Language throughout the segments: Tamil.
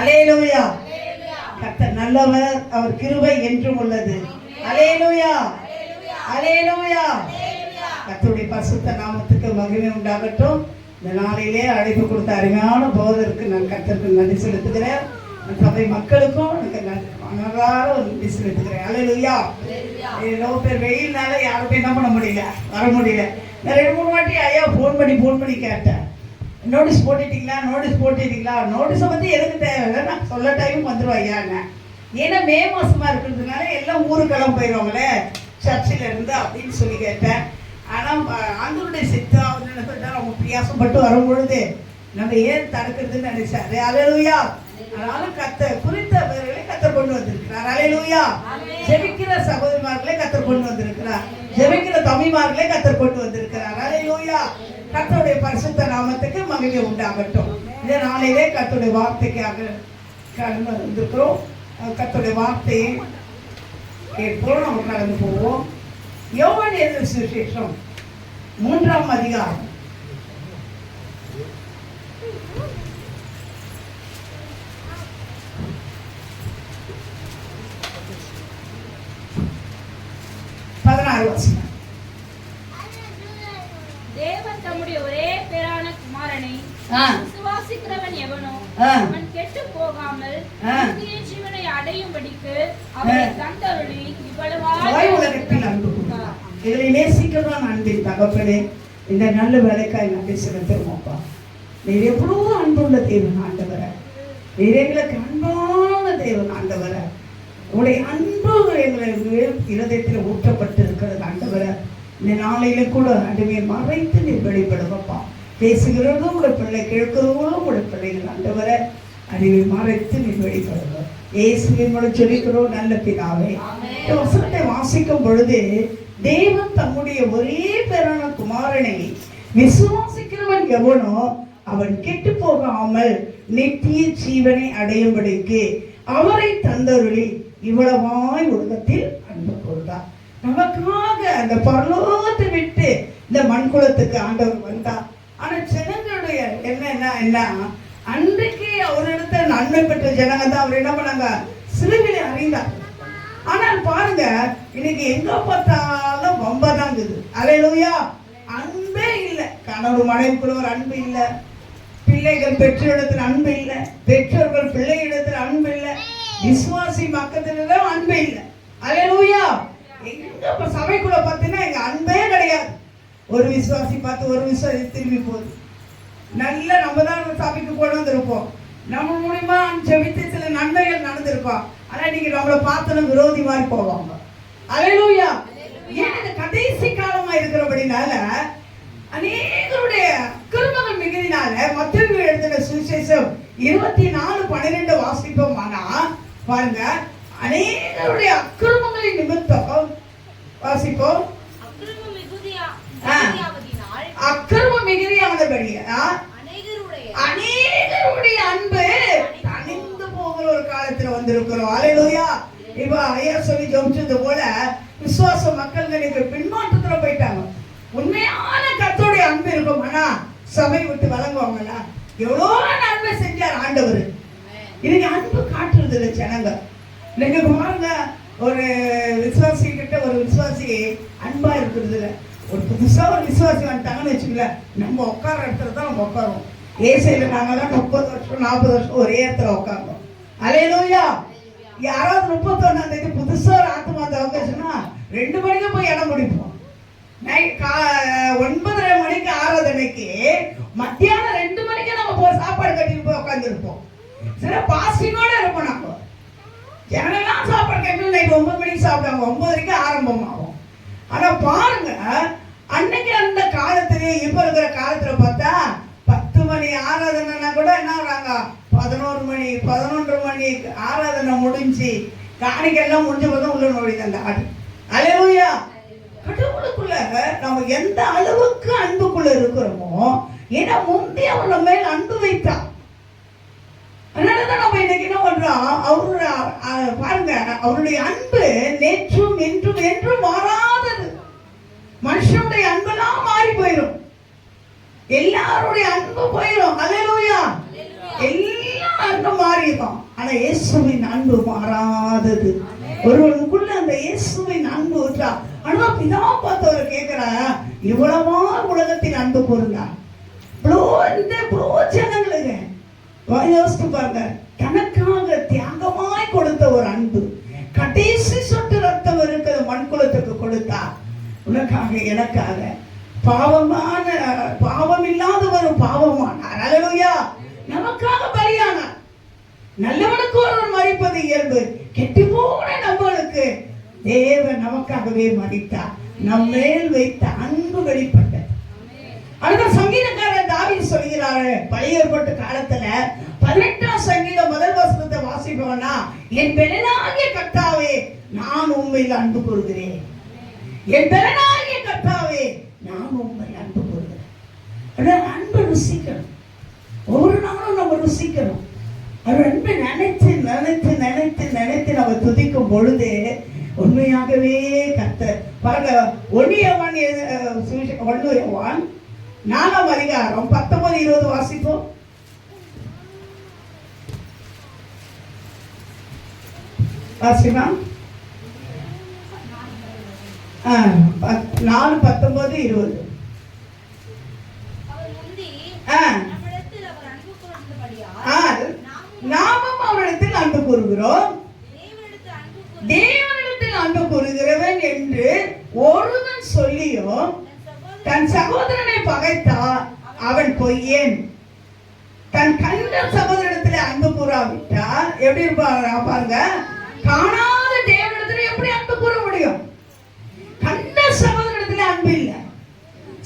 அல்லேலூயா. கர்த்தர் நல்லவர், அவர் கிருபை என்றும் உள்ளது. அல்லேலூயா, அல்லேலூயா. கர்த்தருடைய பரிசுத்த நாமத்துக்கு மகிமை உண்டாகட்டும். இந்த நாளிலே அழைப்பு கொடுத்த அருமையான போதருக்கு நான் கர்த்தருக்கு நன்றி செலுத்துகிறேன். சபை மக்களுக்கும் எனக்கு நன்றி செலுத்துகிறேன். அல்லேலூயா. எவ்வளோ பேர் வெயில்னால யாருமே என்ன பண்ண முடியல, வர முடியல. நான் 2-3 வாட்டி ஐயா ஃபோன் பண்ணி கேட்டேன், நோட்டீஸ் போட்டிட்டீங்களா. நோட்டீஸை பற்றி எதுக்கு தேவை, நான் சொல்ல டைம் வந்துடும் ஐயான்னு. ஏன்னா மே மாசமா இருக்கிறதுனால எல்லாம் ஊருக்கு கிளம்ப போயிடுவாங்களே சர்ச்சில் இருந்து அப்படின்னு சொல்லி கேட்டேன். ஆனால் ஆண்டவருடைய சித்தம் அவங்க பிரியாசப்பட்டு வரும்பொழுது நம்ம ஏன் தடுக்கிறதுன்னு நினைச்சாரு. அல்லேலூயா. அதனால குறித்தவர்களை கத்தர் கொண்டு வந்திருக்கிறார். அல்லேலூயா. ஜெபிக்கிற சகோதரிமார்களே கத்தர் கொண்டு வந்திருக்கிறார், ஜெபிக்கிற தம்பிமார்களே கத்தர் கொண்டு வந்திருக்கிறார். அல்லேலூயா. கர்த்தருடைய பரிசுத்த நாமத்துக்கு மகிமை உண்டாகட்டும். இந்த நாளிலே கர்த்தருடைய வார்த்தைக்காக கடந்து வந்திருக்கிறோம். கர்த்தருடைய வார்த்தையை கேட்போம், நம்ம கடந்து போவோம். யோவான் எழுதின சுவிசேஷம் 3ஆம் அதிகாரம் 16 வசனம். தேவன் தம்முடைய ஒரே பேரான குமாரனை விசுவாசிக்கிறவன் எவனோ அவன் கெட்டு போகாமல் நித்திய ஜீவனை அடையும்படிக்கு அவரை தந்தருளி இவ்வளவாய் உலகத்தில் அன்பு கூர்ந்தார். இதிலே நேசிக்கிறவன் அன்பின் தகப்பனே, இந்த நல்ல வேலைக்காய் நன்றி செலுத்துறோம்ப்பா. நீர் எவ்வளவு அன்புள்ள தேவன் ஆண்டவர, நீர் எங்களுக்கு அன்பான தேவன் ஆண்டவர. உங்களுடைய அன்பு எங்களுக்கு இருதயத்தில் ஊற்றப்பட்டு இருக்கிறது ஆண்டவர. இந்த நாளையில கூட அடிமையை மறைத்து நீர் வெளிப்படுவப்பா. பேசுகிறதும் உங்களுடைய பிள்ளை, கேட்கிறதும் உங்களுடைய பிள்ளைகள் ஆண்டவர. அடிமை மறைத்து நீர் வெளிப்படுவோம். இயேசுவின் மூலம் சொல்லிக்கிறோம் நல்ல பிதாவே. இந்த வசனத்தை வாசிக்கும் பொழுது தேவன் தம்முடைய ஒரே பேரான குமாரனை விசுவாசிக்கிறவன் எவனோ அவன் கெட்டு போகாமல் நித்திய ஜீவனை அடையும்படிக்கு அவரை தந்தருளி இவ்வளவாய் உலகத்தில் அன்பு கூர்ந்தார். நமக்காக அந்த பரலோகத்தை விட்டு இந்த மண்குலத்துக்கு ஆண்டவர் வந்தார். ஆனா ஜனங்களுடைய என்ன அன்றைக்கு அவரிடத்த நன்மை பெற்ற ஜனங்க தான் அவர் என்ன பண்ணாங்க, சிலுவையிலே அறிந்தார். ஆனால் பாருங்க, இன்னைக்கு எங்க பார்த்தாலும் வம்பதாங்குது. அல்லேலூயா. அன்பே இல்லை. கணவர் மனைவிக்குள்ள ஒரு அன்பு இல்லை, பிள்ளைகள் பெற்றோரிடத்தில் அன்பு இல்லை, பெற்றோர்கள் பிள்ளைகளிடத்தில் அன்பு இல்லை, விசுவாசி மக்களிடம் அன்பு இல்லை. அல்லேலூயா. எங்க சபைக்குள்ள பார்த்தீங்கன்னா எங்க அன்பே கிடையாது. ஒரு விசுவாசி பார்த்து ஒரு விசுவாசி திரும்பி போகுது. நல்ல நம்ம தான் சபைக்கு கொண்டு வந்திருப்போம், நம்ம மூலியமா ஜெபித்து சில நன்மைகள் நடந்திருக்கோம். ஆனா நீங்க நம்மளை பார்த்தோன்னா விரோதி மாதிரி போவாங்க. அல்லேலூயா. ஏன் இந்த கடைசி காலமா இருக்கிறபடினால அநேகருடைய கிருபைகள் மிகுதினால மத்தேயு எழுதின சுவிசேஷம் 24:12 வாசிப்போம். ஆனா பாருங்க, அநேகருடைய அக்கிரமங்களின் நிமித்தம் வாசிப்போம். அக்கிரமம் மிகுதியானபடியா அநேகருடைய அன்பு தணிந்து போகிற ஒரு காலத்துல வந்திருக்கிறோம். அல்லேலூயா. இப்ப ஐயா சொல்லி ஜெபிச்சது போல விசுவாச மக்கள் பின்மாற்றத்துல போயிட்டாங்க. உண்மையான கர்த்தருடைய அன்பு இருக்கும், ஆனா சபை விட்டு வழங்குவாங்களா? எவ்வளவு நன்மை செஞ்சார் ஆண்டவர். இன்னைக்கு அன்பு காட்டுறது இல்லை ஜனங்க. இன்னைக்கு பாருங்க, ஒரு விசுவாசி கிட்ட ஒரு விசுவாசி அன்பா இருக்கிறது இல்லை. ஒரு புதுசா ஒரு விசுவாசி வந்துட்டாங்கன்னு வச்சுக்கல, நம்ம உட்கார இடத்துல தான் நம்ம உட்காருவோம். ஏசையில நாங்கெல்லாம் 30 வருஷம் 40 வருஷம் ஒரே இடத்துல உட்காருவோம். அல்லேலூயா. யாராவது 31ஆம் தேதி புதுசா ஒரு ஆத்மா தவக்கச்சுன்னா 2 மணிக்கு போய் இடம் முடிப்போம். 9:30 மணிக்கு ஆராதனைக்கு மத்தியானம் 2 மணிக்கு நம்ம போய் சாப்பாடு கட்டிட்டு போய் உட்காந்துருப்போம். சில பாஸ்டிங்கோட இருப்போம். நம்ம ஜனங்கள்லாம் சாப்பாடு கட்டி நைட் 9 மணிக்கு சாப்பிடுவாங்க, 9:30க்கு ஆரம்பமாகும். ஆனா பாருங்க, அன்னைக்கு அந்த காலத்திலே இப்ப இருக்கிற காலத்துல பார்த்தா 10 மணி ஆராதனைனா கூட என்ன வராங்க, 11 மணி 11:30 மணி ஆராதனை முடிஞ்சு காணிக்கெல்லாம் முடிஞ்ச போதும் உள்ள நோடிது அந்த ஆடு. அல்லேலூயா. கடவுளுக்குள்ள நம்ம எந்த அளவுக்கு அன்புக்குள்ள இருக்கிறோமோ, ஏன்னா முந்தைய அவன் நம்ம மேல் அன்பு வைத்தான். அதனாலதான் நம்ம இன்னைக்கு என்ன பண்றோம், அவருடைய பாருங்க, அவருடைய அன்பு நேற்றும் என்றும் என்றும் மாறாதது. மனுஷனுடைய அன்பெல்லாம் மாறி போயிடும், எல்லாருடைய அன்பு போயிடும். அல்லேலூயா. எல்லா அன்பும் மாறி அதிகம். ஆனா இயேசுவின் அன்பு மாறாதது. ஒருவனுக்குள்ள அந்த இயேசுவின் அன்பு இருக்கா. ஆனா பிதா பார்த்தவர் கேட்கிறா, இவ்வளவா உலகத்தின் அன்பு கூர்ந்தார். இந்த ஜனங்களுக்கு யோசித்து பாருங்க, தனக்காக தியாகமாய் கொடுத்த ஒரு அன்பு. கடைசி சொட்டு ரத்தம் இருக்கிற மண்குலத்துக்கு கொடுத்தார். உனக்காக எனக்காக பாவம் இல்லாதவரும் பாவமானார். அல்லேலூயா. நமக்காக பலியானார். நல்லவனுக்கு ஒருவன் மரிப்பது இயல்பு. கெட்டு போன நம்மளுக்கு தேவன் நமக்காகவே மரித்தார். நம்மேல் வைத்த அன்பு வெளிப்பட்டது. அதுதான் சங்கீதக்காரர் தாவீது சொல்கிறாரு, பழைய ஏற்பாட்டு காலத்துல 18ஆம் சங்கீதம் முதல் வசனத்தை வாசிப்பவனா, என் பெலனாகிய கர்த்தாவே நான் உம்மையில் அன்பு கூறுகிறேன். என் பெலனாகிய கர்த்தாவே நான் உம்மையில் அன்பு கூறுகிறேன். அன்பு ருசிக்கணும். ஒவ்வொரு நாளும் நம்ம ருசிக்கணும். அவர் அன்பை நினைத்து நினைத்து நினைத்து நினைத்து நம்ம துதிக்கும் பொழுது உண்மையாகவே கர்த்தர் பாருங்க. 1 யோவான் 4ஆம் அதிகாரம் 19-20 வாசிப்போம். வாசிமா 4:19-20. நாமும் அவரிடத்தில் அன்பு கூறுகிறோம். தேவனிடத்தில் அன்பு கூறுகிறவன் என்று ஒருவன் சொல்லியும் தன் சகோதரனை பகைத்தால் அவன் பொய்யன். தன் கண்ட சகோதரனிடத்தில் அன்பு கூறாவிட்டால் எப்படி இருப்பாங்க பாருங்க. காணாத தேவனிடத்தில் எப்படி அன்பு கூற முடியும்? கண்ட சகோதரனிடத்தில் அன்பு இல்லை.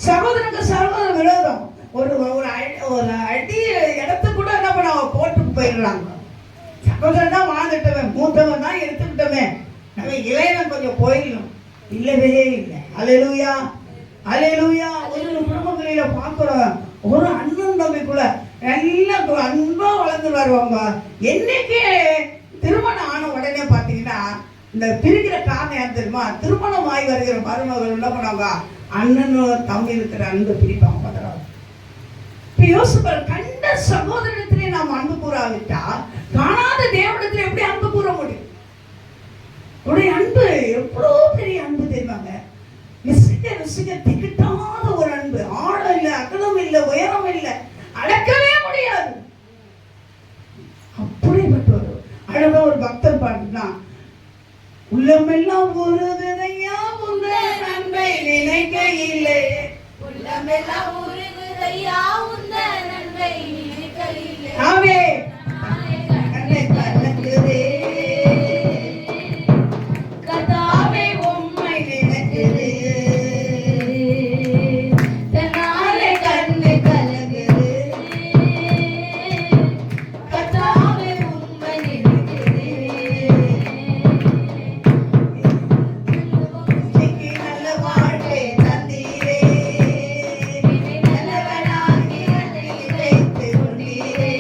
சகோதரனுக்கு சகோதர விரோதம். ஒரு அடி இடத்து கூட என்ன பண்ண போட்டு போயிடுறாங்க. சகோதரன் தான் வாழ்ந்துட்டவன், மூத்தவன் தான் எடுத்துக்கிட்டவன், நம்ம இளையவன் கொஞ்சம் போயிடணும். இல்லவே இல்லை. அல்லேலூயா, அல்லேலூயா. ஒரு குடும்பங்களில பார்க்கிறோம், ஒரு அண்ணன் தம்பிக்குள்ள எல்லாம் அன்பா வளர்ந்து வருவாங்க. என்னைக்கு திருமணம் ஆன உடனே பார்த்தீங்கன்னா இந்த பிரிக்கிற காரணம் யார் தெரியுமா? திருமணம் ஆகி வருகிற மருமகள் என்ன பண்ணுவாங்க, அண்ணனும் தம்பி இருக்கிற அன்பு பிரிப்பாங்க. பார்க்குறாங்க. இப்போ யோசிப்பார், கண்ட சகோதரத்திலே நாம் அன்பு கூறாவிட்டா காணாத தேவனிடத்தில் எப்படி அன்பு கூற முடியும்? உடைய அன்பு எவ்வளோ பெரிய அன்பு தெரியுமாங்க. ருசிக்க ருசிக்க திக்கிட்டாத ஒரு அன்பு. ஆழம் இல்லை, அகலம் இல்லை, உயரம் இல்லை, அடக்கவே முடியாது. அப்படிப்பட்ட ஒரு அழகா ஒரு பக்தர் பாட்டுனா, உள்ளமெல்லாம் உருகுதையா உந்த அன்பை நினைக்கையிலே, உள்ளமெல்லாம் உருகுதையா உந்த அன்பை நினைக்கையிலே, ஆமே கண்ணை கலக்குதே கதாவே உம்மை நினைக்குதே, தன்னாலே கண்ணை கலக்குதே கதாவே உம்மை நினைக்குதே, நல்ல வாழ்க்கை தந்தீரே, நல்லவனாகி வைத்து கொண்டீரே,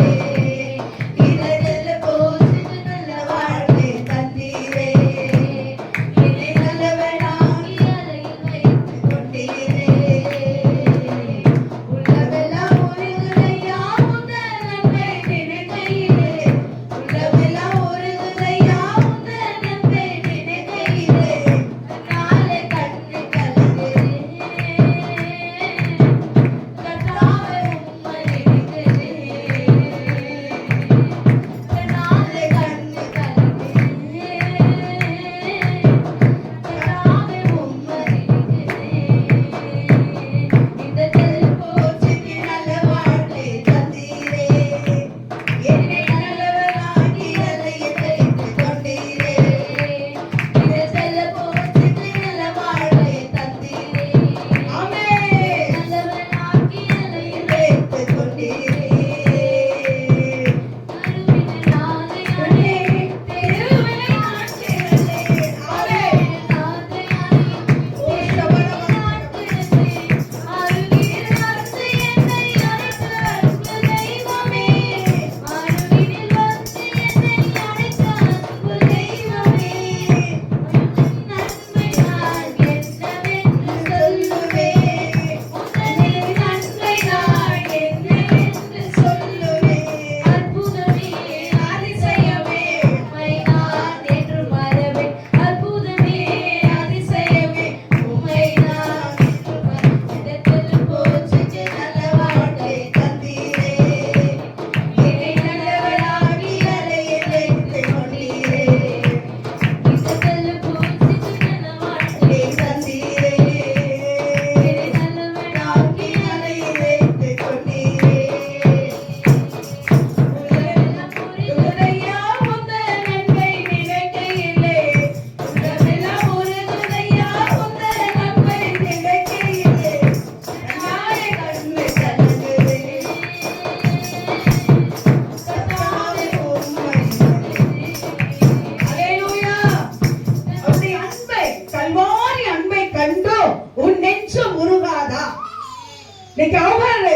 இன்னைக்கு அவரு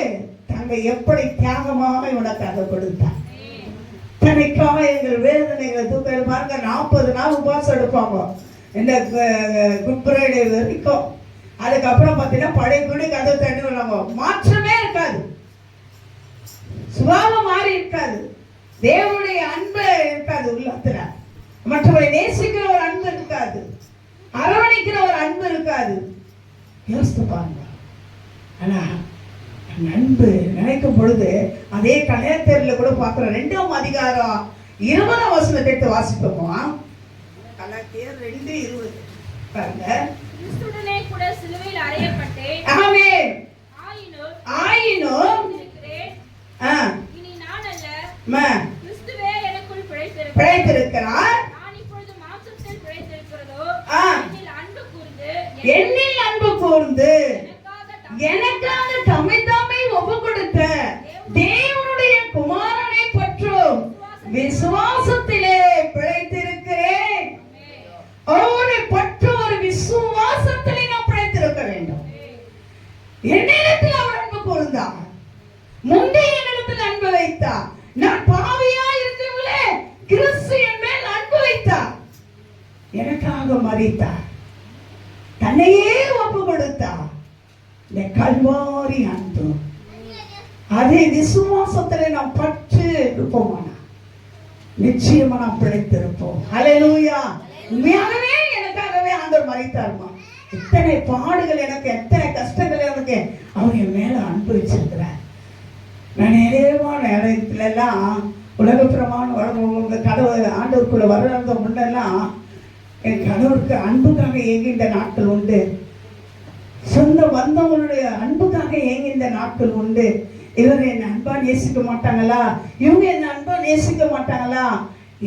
தன்னை எப்படி தியாகமாக உனக்காக கொடுத்தார். தனக்காக எங்கள் வேதனைகளை தூக்க பாருங்க. 40 நாள் உபவாசம் எடுப்பாங்க இந்த குட் ஃப்ரைடே வரைக்கும். அதுக்கப்புறம் பார்த்தீங்கன்னா பழைய துணி கதை தண்ணி விடுவாங்க. மாற்றமே இருக்காது, சுபாவம் மாறி இருக்காது, தேவனுடைய அன்பு இருக்காது உள்ளத்துல, மற்றவரை நேசிக்கிற ஒரு அன்பு இருக்காது, அரவணைக்கிற ஒரு அன்பு இருக்காது. யோசித்து பாருங்க. ஆனா அன்பு நினைக்கும் பொழுது அதே கலையத்தேர்ல கூட பார்க்கிறோம். 2ஆம் அதிகாரம் 20ஆம் வசனத்தை எடுத்து வாசிப்போமா? கலையத்தேர் 2:20 பாருங்க. கிறிஸ்துவுடனே கூட சிலுவையில் அறையப்பட்டேன். ஆமென். ஆயினும் இனி நான் அல்ல, கிறிஸ்துவே எனக்குள் பிழைத்திருக்கிறார். நான் இப்பொழுது மாம்சத்தில் பிழைத்திருக்கிறதோ என்னில் அன்பு கூர்ந்து எனக்காக தம்மை தாமே ஒப்பு கொடுத்த தேவனுடைய குமாரனை பற்றும் விசுவாசத்திலே பிழைத்திருக்கிறேன். அவரை பற்று ஒரு விசுவாசத்திலே நாம் பிழைத்திருக்க வேண்டும். என்னிடத்தில் அவர் அன்பு கூர்ந்தார், முந்தைய என்னிடத்தில் அன்பு வைத்தார். நான் பாவியா இருக்கவில்லை, கிறிஸ்து என் மேல் அன்பு வைத்தார், எனக்காக மரித்தார், தன்னையே ஒப்பு கொடுத்தார். இந்த கல்வாரி அன்பு, அதே விசுவாசத்திலே நாம் பற்று இருப்போமானா நிச்சயமா நாம் பிழைத்திருப்போம். ஹல்லேலூயா. உண்மையாகவே எனக்காகவே ஆண்டவர் மரித்தார்மா. எத்தனை பாடுகள் எனக்கு, எத்தனை கஷ்டங்கள் எனக்கு, அவர் என் மேல அன்பு வச்சிருக்கிறார். நான் நிறைவான இடத்துல எல்லாம் உலகப்பிரமான கடவுள் ஆண்டவருக்குள்ள வர்றத முன்னெல்லாம் என் கணவருக்கு அன்புக்காக ஏங்கின்ற நாட்கள் உண்டு. சொந்த வந்தவங்களுடைய அன்புக்காக ஏங்கின்ற நாட்கள் உண்டு. இவர் என்ன அன்பா நேசிக்க மாட்டாங்களா, இவங்க என்ன அன்பா நேசிக்க மாட்டாங்களா,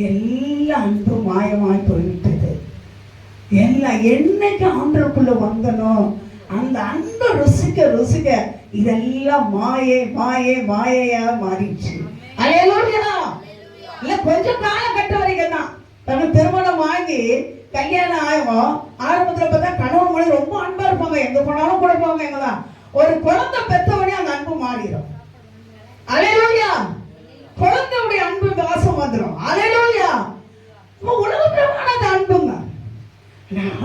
எல்லா அன்பு மாயமாய் போய்விட்டது. எல்லாம் என்னைக்கு ஆண்டவருக்குள்ள வந்தனோ அந்த அன்பை ருசிக்க ருசிக்க இதெல்லாம் மாயையா மாறிடுச்சு. அல்லேலூயா. இல்ல கொஞ்சம் காலகட்டம் வரைக்கும் தான். தனக்கு திருமணம் ஆகி கல்யாணம் ஆகும். ஆரம்பத்துல பார்த்தா கணவன் மனைவி ரொம்ப அன்பா இருப்பாங்க, எங்க போனாலும் கூட போவாங்க. எங்கதான் ஒரு குழந்தை பெற்றவனே அந்த அன்பு மாறிடும். அல்லேலூயா. குழந்தையுடைய அன்பு வாசம் வந்துடும். அல்லேலூயா. உலகப்பிரமாண அன்புங்க.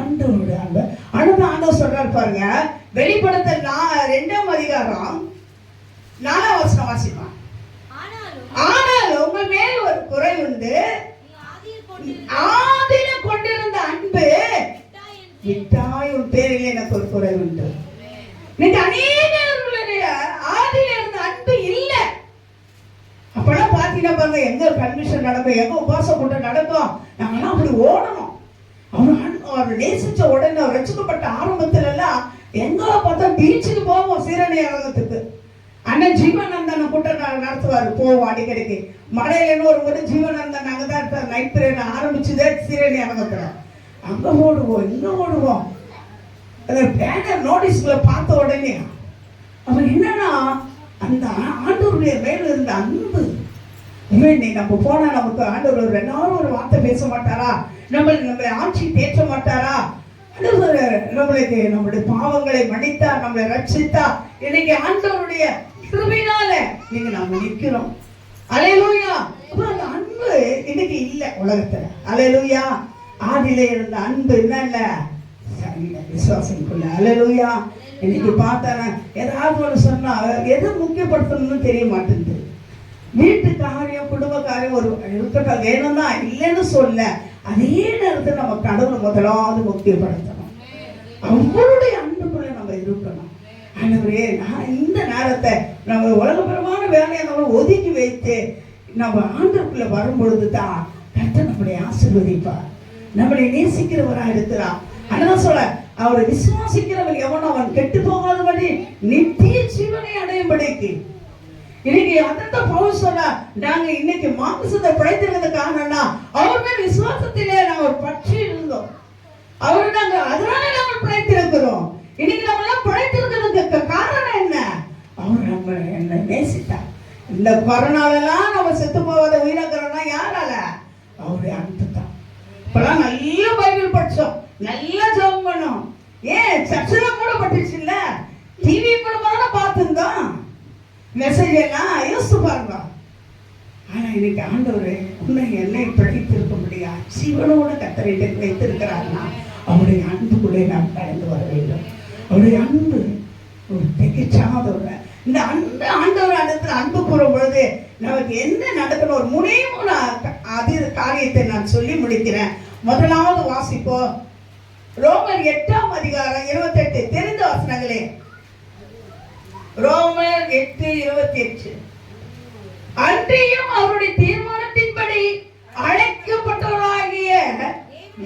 ஆண்டவருடைய அன்பு அடுத்த ஆண்டவர் சொல்றாரு பாருங்க. வெளிப்படுத்தல் 2ஆம் அதிகாரம் 4ஆம் வசனம் வாசிப்பான். ஆனாலும் உங்கள் மேல் ஒரு குறை உண்டு, ஆதியில கொண்டிருந்த அன்பு விட்டாய், உன் பேரில் எனக்கு ஒரு குறை உண்டு. இன்னைக்கு அநேகர்களுடைய ஆதியில இருந்த அன்பு இல்ல. அப்பெல்லாம் பாத்தீங்கன்னா பாருங்க, எங்க கன்வென்ஷன் நடக்கும், எங்க உபாசம் கூட்டம் நடக்கும், நாங்கெல்லாம் அப்படி ஓடணும். அவர் நேசிச்ச உடனே ரசிக்கப்பட்ட ஆரம்பத்துல எல்லாம் எங்க பார்த்தா பீச்சுக்கு போவோம், சீரணி அரங்கத்துக்கு. அண்ணன் ஜீவனந்தன் கூட்டம் நடத்துவாரு, போவோம் அடிக்கடிக்கு. மழையில ஒரு முறை ஜீவனந்தன் அங்கதான் இருப்பார். நைட் பிரேயர் ஆரம்பிச்சுதே சீரணி அரங்கத்துல. அங்க ஓடுவோம், இங்க ஓடுவோம். பேனர் நோட்டீஸ்ல பார்த்த உடனே அவர் என்னன்னா அந்த ஆண்டவருடைய மேல இருந்த அன்பு. நம்ம போனா நமக்கு ஆண்டவர் ஒரு 2 நாள் ஒரு வார்த்தை பேச மாட்டாரா, நம்மளை ஆட்சி தேற்ற மாட்டாரா, நம்மளுக்கு நம்முடைய பாவங்களை மன்னித்தார், நம்மளை ரட்சித்தா. இன்னைக்கு ஆண்டவருடைய கிருபையினால நீங்க நாம நிக்கிறோம். அல்லேலூயா. அந்த அன்பு இன்னைக்கு இல்ல உலகத்துல. அல்லேலூயா. ஆதியில இருந்த அன்பு என்ன விசுவாசம். அல்லேலூயா. இன்னைக்கு பார்த்தா ஏதாவது ஒரு சொன்னா எது முக்கியப்படுத்தணும்னு தெரிய மாட்டேங்குது. வீட்டு காரியம் குடும்ப காரியம் ஒரு இருக்கட்டும், வேணும்னா இல்லைன்னு சொல்ல, அதே நேரத்தில் நம்ம கடவுளை முதலாவது முக்கியப்படுத்தணும். அவங்களுடைய அன்புக்குள்ள நம்ம இருக்கணும். ஆண்டவரே, இந்த நேரத்தை நம்ம உலகபரமான வேலையை நம்ம ஒதுக்கி வைத்து நம்ம ஆண்டவருக்குள்ள வரும் பொழுதுதான் கர்த்தர் நம்மளை ஆசீர்வதிப்பார், நம்மளை நேசிக்கிறவரா இருக்கிறார். அதான் சொல்ல, அவரை விசுவாசிக்கிறவன் எவனோ அவன் கெட்டு போகாதபடி நித்திய ஜீவனை அடையும்படிக்கு. இன்னைக்கு அந்த பவுல் சொன்னா, நாங்க இன்னைக்கு மாம்சத்தை பிழைத்திருக்கிறது காரணம்னா அவர் மேல் விசுவாசத்திலே நாங்க பற்றி இருந்தோம். அவரு நாங்க அதனால நாங்கள் பிழைத்திருக்கிறோம். இன்னைக்கு நம்ம எல்லாம் பிழைத்திருக்கிறதுக்கு காரணம் என்ன? அவர் நம்ம என்ன நேசித்தார். இந்த கொரோனாவெல்லாம் நம்ம செத்து போகாத உயிராக்கிறோம்னா யாரால? அவருடைய அன்பு தான். இப்பெல்லாம் நல்ல பைபிள் படிச்சோம், நல்லா ஜெபம் பண்ணோம். ஏன் சர்ச்சில் கூட பட்டுச்சு இல்ல, டிவி மூலமா பார்த்துருந்தோம். மெசேஜ் எல்லாம் யோசித்து பாருங்க. ஆனா இன்னைக்கு ஆண்டவர் உன்னை என்னை பிழைத்திருக்க முடியாது, ஜீவனோட கத்தரை வைத்திருக்கிறார்னா அவருடைய அன்புக்குள்ளே நாம் கடந்து வர வேண்டும். அவருடைய அன்பு ஒரு திகச்சாதவங்க. இந்த அன்பு ஆண்டவர் இடத்துல அன்பு கூறும் பொழுது நமக்கு என்ன நடக்கணும், ஒரு முனையும் அது காரியத்தை நான் சொல்லி முடிக்கிறேன். முதலாவது வாசிப்போம், ரோமர் 8ஆம் அதிகாரம் 28. தெரிந்த வசனங்களே, ரோமர் 8:28. அன்றையும் அவருடைய தீர்மானத்தின்படி அழைக்கப்பட்டவர்களாகிய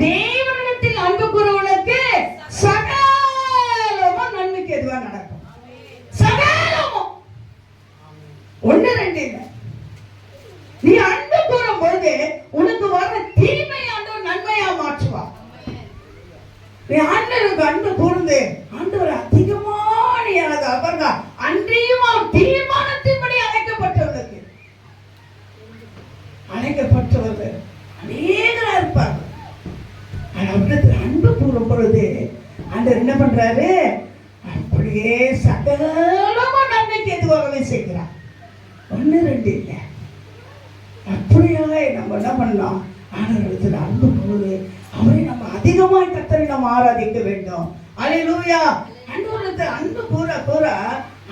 தேவனிடத்தில் அன்பு கூறுவதற்கு சகலமும் நன்மைக்கு எதுவா நடக்கும். சகலமும், ஒண்ணு ரெண்டு இல்லை. நீ அன்பு கூறும் பொழுது உனக்கு வர தீமை ஆண்டவர் நன்மையா மாற்றுவா. நீ ஆண்டவருக்கு அன்பு கூர்ந்து ஆண்டவர் அதிகமான எனது அவர்க அன்றையும் அவர் தீர்மானத்தின்படி அழைக்கப்பட்டவர்களுக்கு அழைக்கப்பட்டவர்கள் அநேகரா இருப்பார்கள். அவருக்கு அன்பு கூறும் பொழுது ஆண்டவர் என்ன பண்றாரு, அப்படியே சகலமா நன்மைக்கு எதுவாகவே செய்கிறார். ஒண்ணு ரெண்டு இல்லை. அப்படியே நம்ம என்ன பண்ணலாம், ஆண்டவரிடத்தில் அன்பு கூறு, அவரை நம்ம அதிகமாய் கர்த்தரை நம்ம ஆராதிக்க வேண்டும். அல்லேலூயா. ஆண்டவரிடத்தில் அன்பு கூற கூற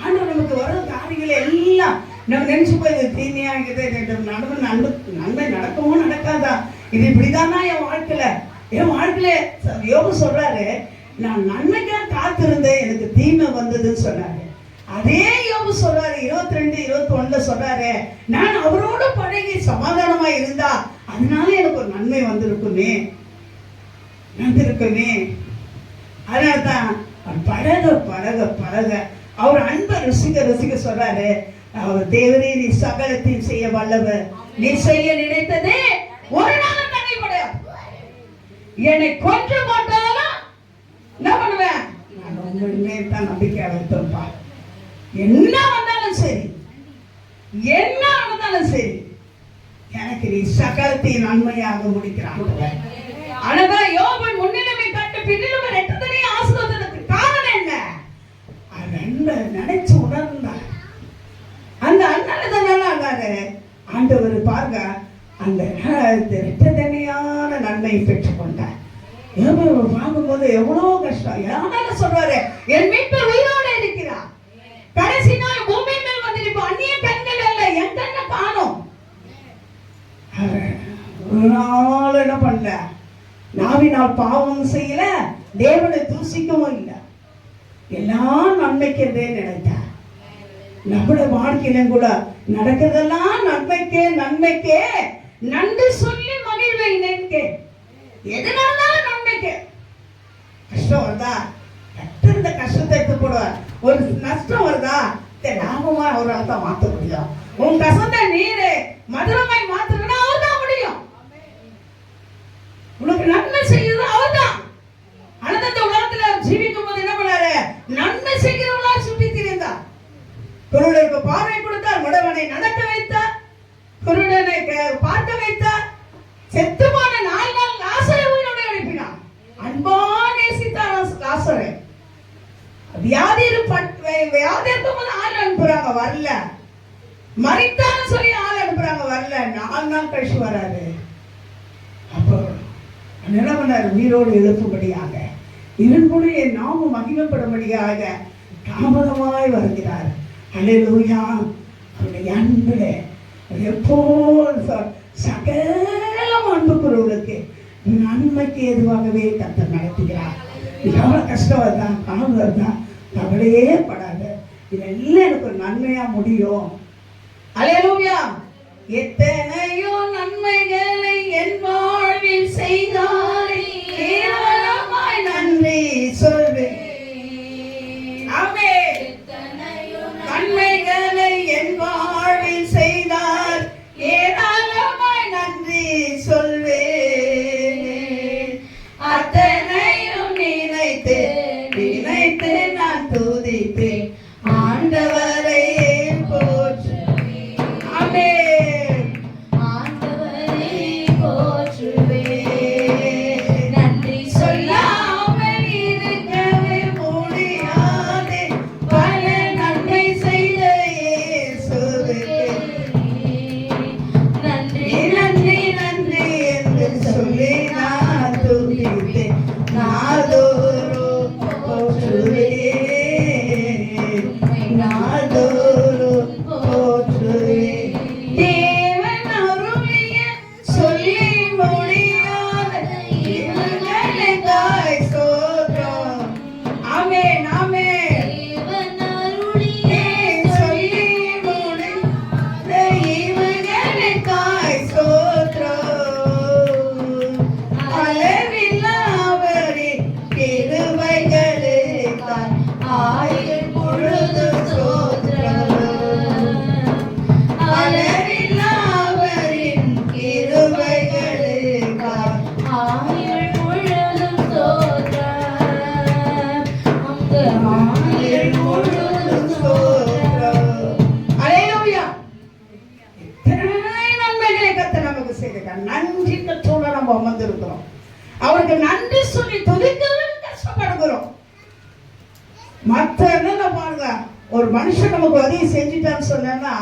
ஆண்டவர் நமக்கு வரும் காரியங்களை எல்லாம் நம்ம நினைச்சு போய் இது தீமையா நன்மை நடக்குமோ நடக்காதா, இது இப்படிதானா என் வாழ்க்கையில யோபு சொல்றாரு, நான் நன்மைக்கா காத்திருந்தேன் எனக்கு தீமை வந்ததுன்னு சொன்னாரு. அதே யோபு சொல்றாரு 22:21 சொல்றாரு, நான் அவரோடு பழகி சமாதானமா இருந்தா அதனால எனக்கு ஒரு நன்மை வந்திருக்குமே. அதனால்தான் பழக பழக பழக அவர் அன்பை ருசிக்க சொல்றாரு. அவர் தேவரே நீ சகலத்தையும் செய்ய வல்லவர், நீ செய்ய நினைத்ததே ஒரு நாளும் தடைபடாது. என்னை கொன்று போட்டாலும் என்ன பண்ணுவேன், நான் உண்மையிலே தான் நம்பிக்கை வைத்தோம்ப்பா. என்ன வந்தாலும் சரி, என்ன வந்தாலும் சரி, எனக்கு நீ சகலத்தையும் நன்மையாக முடிக்கிறான். ஆனதான் யோபன் முன்னிலைமை காட்டு பின்னிலுமே ரெட்டத்தனையும் ஆசீர்வாதத்துக்கு காரணம் என்ன, நினைச்சு உணர்ந்தார். அந்த அண்ணால ஆண்டவர் பாருங்க, அந்த ரெட்டத்தனையான நன்மையை பெற்றுக் கொண்டார். வாங்கும்போது எவ்வளவு கஷ்டம். யாரால சொல்றாரு, என் மீட்பர் உயிரோடு இருக்கிறார், கடைசி நாள் பூமி மேல் வந்திருப்போம், அந்நிய கண்கள் அல்ல, என் கண்ணை காணும். ஒரு நாள் என்ன பண்ணல, நாவினால் பாவம் செய்யல, தேவனை தூசிக்கவும் இல்லை, எல்லாம் நன்மைக்கு என்றே நினைத்தார். நம்முடைய வாழ்க்கையிலும் கூட நடக்கிறதெல்லாம் நன்மைக்கே நன்மைக்கே நன்றி சொல்லி மகிழ்வை நினைக்க, எதனாலும் நன்மைக்கு. கஷ்டம் வருதா, இந்த கஷ்டத்தை எடுத்து போடுவார். ஒரு நஷ்டம் வருதா, லாபமா ஒரு ஆள் தான் மாற்ற முடியும். உன் கசந்த நீரை மதுரமாய் மாற்றணும்னா அவர் தான் முடியும். உனக்கு நன்மை செய்யறது அவர் தான். அனந்த உலகத்துல ஜீவிக்கும் போது என்ன பண்ணாரு, நன்மை செய்கிறவங்களா சுற்றி திரிந்தார். குருடனுக்கு பார்வை கொடுத்தார், முடவனை நடக்க வைத்தார், குருடனை பார்க்க வைத்தார், செத்துமான 4 நாள் லாசரை உயிரோடு எழுப்பினார். அன்பா நேசித்தார் லாசரை. வியாதி இருக்கும் போது ஆள் அனுப்புறாங்க, வரல. மறித்தாலும் சொல்லி ஆள் அனுப்புறாங்க, வரல. 4 நாள் கழிச்சு வராரு. அப்போ என்ன பண்ணாரு, உயிரோடு எழுப்பும்படியாக, இதன்புடைய நாமும் மகிமைப்படும்படியாக தாமதமாய் வருகிறார். அல்லேலூயா. அவருடைய அன்புல எப்போது சகலம் அன்புக்குறவர்களுக்கு நன்மைக்கு எதுவாகவே கர்த்தர் நடத்துகிறார். எவ்வளவு கஷ்டம் வருதான், கனவு வருதான், கவலையே படாத, இதெல்லாம் எனக்கு ஒரு நன்மையா முடியும். அல்லேலூயா. எத்தனையோ நன்மைகளை என் வாழ்வில் செய்தாரே, ஏராளமாய் நன்றி சொல்வேன். ஆமென். நன்மைகளை என் வாழ்வில் செய்தார், ஏராளமாய் நன்றி சொல்வேன். அத்தனையும் நினைத்து நினைத்து நான் துதிப்பேன், ஆண்டவரை போற்றுவேன். ஆமென். நன்றி கற்றோட நம்ம அமர்ந்திருக்கிறோம். அவருக்கு நன்றி சொல்லி துதிக்கிறது கஷ்டப்படுகிறோம். மற்ற என்ன பாருங்க, ஒரு மனுஷன் நமக்கு உதவி செஞ்சுட்டான்னு சொன்னா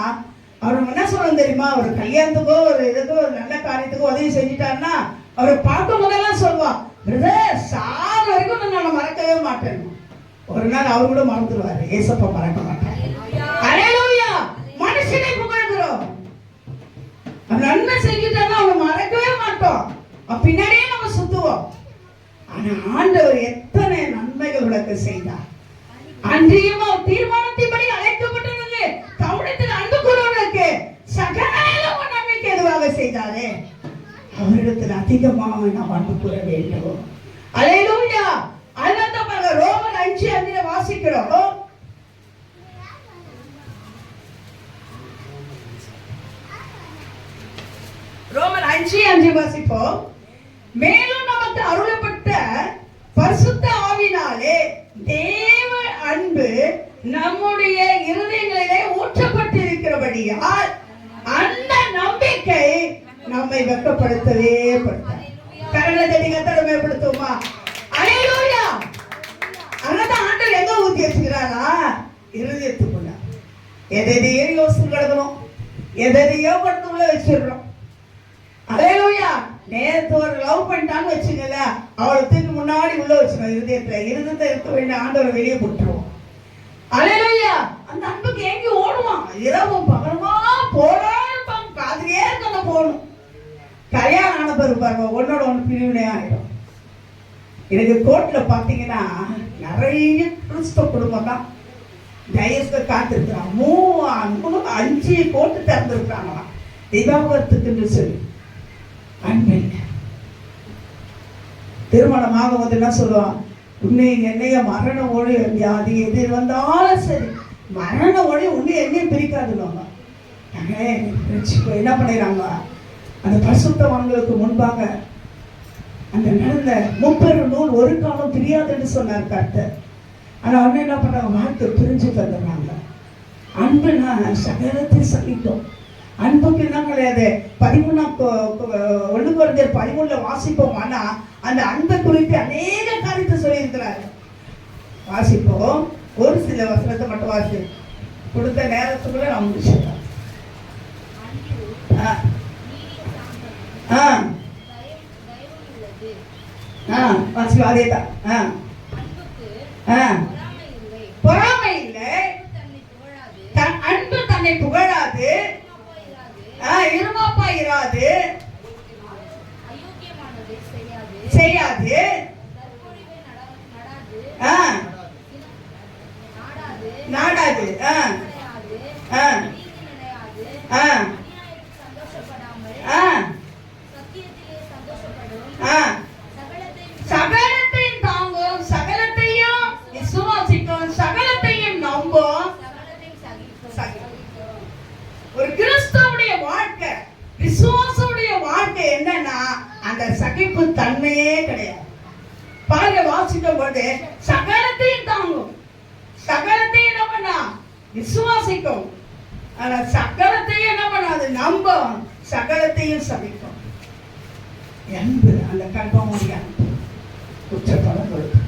அவர் என்ன சொல்லணும் தெரியுமா? ஒரு கல்யாணத்துக்கோ ஒரு இதுக்கோ ஒரு நல்ல காரியத்துக்கோ உதவி செஞ்சுட்டாருன்னா அவரை பார்க்கும் போதெல்லாம் சொல்லுவான், பிரதர் சார் வரைக்கும் நான் மறக்கவே மாட்டேன். ஒரு நாள் அவர் கூட மறந்துடுவாரு, ஏசப்பா மறக்க மாட்டார். அல்லேலூயா. மனுஷனை புகழ்கிறோம், நன்மை செஞ்சுட்டாருன்னா அவனை மறக்கவே மாட்டோம், பின்னாடியே நம்ம சுத்துவோம். ஆனா ஆண்டவர் எத்தனை நன்மைகள் உனக்கு செய்தார். அன்றியும் அவர் தீர்மானத்தின்படி அழைக்கப்பட்டவர்களுக்கு தம்மிடத்தில் அன்பு கூறுவதற்கு சகல நன்மைக்கு எதுவாக செய்தாரே அவரிடத்தில் அதிகமாக நாம் அன்பு கூற வேண்டும். அல்லேலூயா. அதனால பாருங்க, ரோமர் 5:5 வாசிக்கிறோம். ரோமர் 5:5 வாசிப்போம். மேலும் நமக்கு அருளப்பட்ட பரிசுத்த ஆவியினாலே தேவ அன்பு நம்முடைய இருதயங்களிலே ஊற்றப்பட்டிருக்கிறபடியால் அந்த நம்பிக்கை நம்மை வெட்கப்படுத்தவே படுத்தாது. கரங்களை கத்தடமைப்படுத்துமா? அல்லேலூயா. அங்கதான் ஆண்டவர் எங்க ஊத்தி வச்சுக்கிறாரா? இருதயத்துக்குள்ள. எதையோ யோசிச்சு கிடக்கணும், எதையோ படுத்துக்குள்ள வச்சிடறோம். அல்லேலூயா. நேரத்து ஒரு லவ் பண்ணிட்டான்னு வச்சுக்கல, அவளுக்கு முன்னாடி உள்ள வச்சிடும். இருதயத்தை இருக்க வேண்டிய ஆண்டவரை வெளியே போட்டுருவோம். அல்லேலூயா. அந்த அன்புக்கு எங்க ஓடுவான், இரவும் பகலுமா போடான்னு இருப்பாங்க, காதுலயே இருக்க போகணும். கல்யாணம் ஆன பிறகு பாருங்க, ஒன்னோட ஒன்று பிரிவினே ஆயிடும். எனக்கு கோர்ட்ல பாத்தீங்கன்னா நிறைய கிறிஸ்தவ குடும்பம் தான் டைவர்ஸ்க்கு காத்திருக்கிறான். 5 கோர்ட்டு திறந்துருக்காங்களாம் விவாகரத்துக்குன்னு சொல்லி. அன்பு திருமணமாக வந்து என்ன சொல்லுவான், உன்னை என்னைய மரண ஒளி வியாதி எது வந்தாலும் சரி, மரண ஒளி உன்னை என்னையும் பிரிக்காதுன்னு என்ன பண்ணிடுறாங்க. அந்த பரிசுத்தவான்களுக்கு முன்பாக அந்த நடந்த 30 நூல் ஒரு காலம் பிரியாதுன்னு சொன்னார் கர்த்தர். ஆனா அவங்க என்ன பண்றாங்க, வாழ்க்கை பிரிஞ்சு தந்துடுறாங்க. அன்புனா சகலத்தை சகிக்கும். அன்புக்கு என்ன கிடையாது. 1 Corinthians 13 வாசிப்போம். ஆனா அந்த அன்பை குறித்து அநேக காரியத்தை சொல்லி இருக்கிறாரு. வாசிப்போம், ஒரு சில வசனத்தை மட்டும் வாசி, கொடுத்த நேரத்துக்குள்ள நான் முடிச்சிடலாம். வாசி அதேதான். பொறாமை இல்லை, அன்பு தன்னை புகழாது, இருமாப்பா இராது, செய்யாது, நாடாது, சகலத்தையும் தாங்கும், சகலத்தையும் விசுவாசிக்கும், சகலத்தையும் நம்பும். ஒரு கிறிஸ்தவனுடைய வாழ்க்கை, விசுவாசனுடைய வாழ்க்கை என்னன்னா அந்த சகிப்பு தன்மையே கிடையாது. பாருங்க, வாசிக்கும் போது சகலத்தையும் தாங்கும், சகலத்தையும் என்ன பண்ணா விசுவாசிக்கும், ஆனா சகலத்தையும் என்ன பண்ணாது நம்பும், சகலத்தையும் சகிக்கும். அன்பு அந்த கற்பமுடைய அன்பு குற்றப்படம் கொடுக்கும்.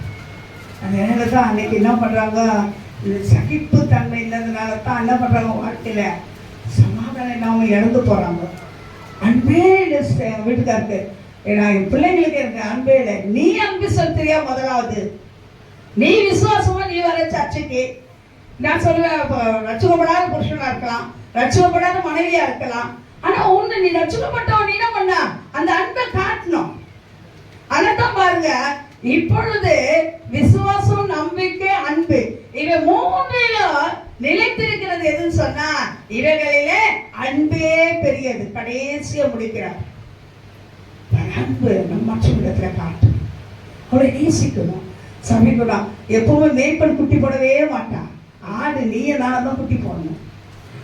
அந்த நேரத்துல தான் அன்னைக்கு என்ன பண்றாங்க, இந்த சகிப்பு தன்மை இல்லாதனால தான் என்ன பண்றாங்க, வாழ்க்கையில சமாதானம் இல்லாம இறந்து போறாங்க. அன்பே இல்லை வீட்டுக்காருக்கு, என் பிள்ளைங்களுக்கு எனக்கு அன்பே இல்லை. நீ அன்பு செலுத்துறியா? முதலாவது நீ விசுவாசமா நீ வர சர்ச்சைக்கு. நான் சொல்லுவேன், ரட்சிக்கப்படாத புருஷனா இருக்கலாம், ரட்சிக்கப்படாத மனைவியா இருக்கலாம், ஆனா ஒண்ணு நீ ரட்சிக்கப்பட்டவன் நீ என்ன பண்ண அந்த அன்பை காட்டணும். அதான் பாருங்க, இப்பொழுது விசுவாசம், நம்பிக்கை, அன்பு, இவை 3லும் நிலைத்திருக்கிறது எதுன்னு சொன்னா இவைகளிலே அன்பே பெரியது. கடைசியா முடிக்கிறார். அன்பு நம்ம மற்றவரிடத்துல காட்டணும், அவளை நேசிக்கணும், சமைக்கணும். எப்பவுமே மேய்ப்பன் குட்டி போடவே மாட்டான். ஆடு நீய நானதான் குட்டி போடணும்.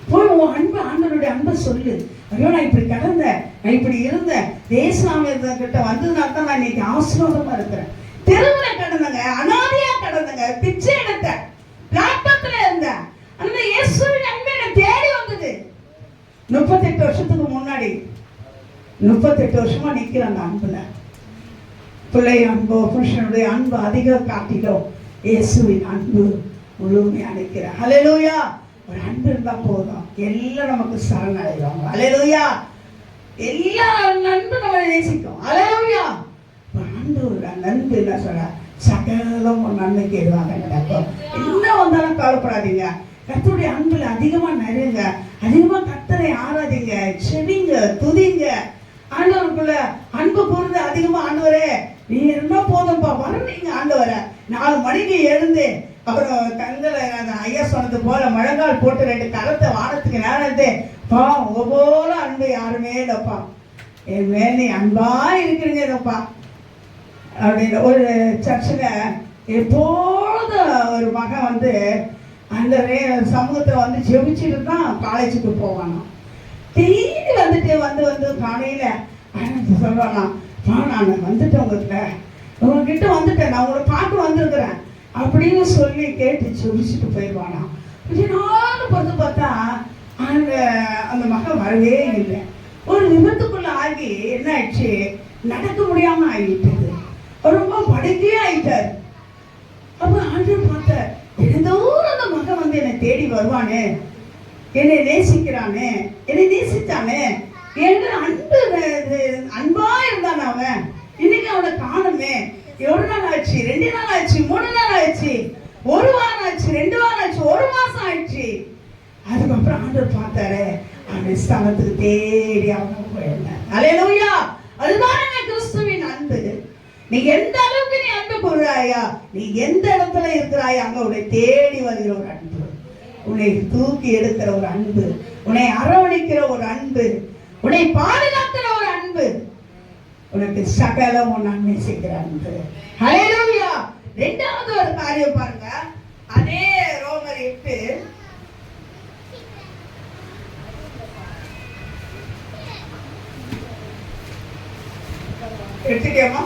போய் உன் அன்பு, ஆண்டவருடைய அன்பை சொல்லு. ஐயோ நான் இப்படி கடந்தேன், நான் இப்படி இருந்தேன், தேசாமிட்ட வந்ததுனால தான் நான் இன்னைக்கு ஆசீர்வாதமா இருக்கிறேன். தெருவில் கடந்தங்க, அனாதையா கடந்தங்க, பிச்சை எடுத்தேன், பிளாட்பாரத்துல இருந்தேன். அந்த இயேசுவின் அன்பு என்னை தேடி வந்தது. 38 வருஷத்துக்கு முன்னாடி 38 வருஷமா நிற்கிற அந்த அன்புல. பிள்ளை அன்போ புருஷனுடைய அன்பு அதிகம் காட்டிலும் இயேசுவின் அன்பு முழுமையா நிற்கிற. ஹல்லேலூயா. ஒரு அன்பு இருந்தா போதும், எல்லாம் நமக்கு சரணடைவாங்க. ஹல்லேலூயா. எல்லா அன்பு நம்ம நேசிக்கும். ஹல்லேலூயா. அன்பு நன்மை என்ன சொல்ற, சகலம் ஒரு நன்மைக்கு எதுவாக நடக்கும். என்ன வந்தாலும் கவலைப்படாதீங்க. கர்த்தருடைய அன்புல அதிகமா நிறையுங்க, அதிகமா கர்த்தரை ஆராதிங்க, செவிங்க, துதிங்க. ஆண்டவருக்குள்ள அன்பு கூர்ந்து அதிகமா, ஆண்டவரே நீ இருந்தா போதும்பா, வரீங்க ஆண்டவரை 4 மணிக்கு எழுந்து அப்புறம் கண்களை ஐயா சொன்னது போல முழங்கால் போட்டு 2 கரத்தை வானத்துக்கு நேரத்து பா, உங்க போல அன்பு யாருமே இல்லப்பா, என் மேல நீ அன்பா இருக்கிறீங்கப்பா அப்படின்னு. ஒரு சர்ச்சில் எப்போதும் ஒரு மகன் வந்து அந்த சமூகத்தை வந்து ஜெபிச்சுட்டு தான் காலேஜுக்கு போவானா. டெய்லி வந்துட்டு வந்து காலையில் சொல்றானா, நான் வந்துட்டேன் உங்ககிட்ட வந்துட்டேன், நான் உங்களை பார்க்க வந்திருக்கிறேன் அப்படின்னு சொல்லி கேட்டு ஜெபிச்சுட்டு போயிடுவானா. கொஞ்ச நாள் பொறுத்து பார்த்தா அந்த மகன் வரவே இல்லை. ஒரு விபத்துக்குள்ள ஆகி என்ன ஆயிடுச்சு, நடக்க முடியாம ஆகிட்டது, ரொம்ப படுக்கே ஆயிட்டார். அப்ப ஆண்டவர் பார்த்தார், ஏதோ அந்த மகன் வந்து என்னை தேடி வருவானே, என்னை நேசிக்கிறானே, என்னை நேசித்தானே, என்று அன்பா இருந்தான் அவன். இன்னைக்கு அவனை காணுமே. 1 நாள் ஆச்சு, 2 நாள் ஆச்சு, 3 நாள் ஆச்சு, 1 வாரம் ஆச்சு, 2 வாரம் ஆச்சு, 1 மாசம் ஆயிடுச்சு. அதுக்கப்புறம் ஆண்டவர் பார்த்தாரு, அவன் ஸ்தலத்துக்கு தேடி அவன் போயிருந்தேன். அல்லேலூயா. அதுதான் கிறிஸ்துவின் அன்பு. நீ எந்த அளவுக்கு நீ அன்பு கூறுறாயா, நீ எந்த இடத்துல இருக்கிறாயா, அங்க உன்னை தேடி வருகிற ஒரு அன்பு, உன்னை தூக்கி எடுக்கிற ஒரு அன்பு, உன்னை அரவணைக்கிற ஒரு அன்பு, உன்னை பாதுகாக்கிற ஒரு அன்பு, உனக்கு சகலம் நன்மை செய்கிற அன்பு. ஹல்லேலூயா. 2வது ஒரு காரியம் பாருங்க, அதே ரோமர் 8 எடுத்துக்கேமா,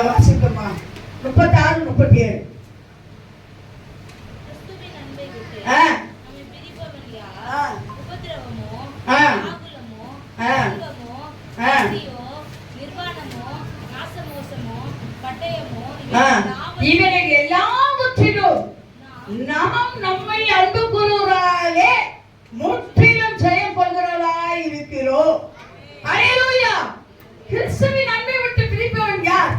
வாசிப்போமா, 36, 37. இவைகள் எல்லாவற்றிலும் நாம் நம்மை அன்பு கூறுவதாலே முற்றிலும் ஜெயம் கொள்கிறவர்களாய் இருக்கிறோம். அல்லேலூயா. கிறிஸ்துவின் அன்பை விட்டு பிரிப்பவன் யார்?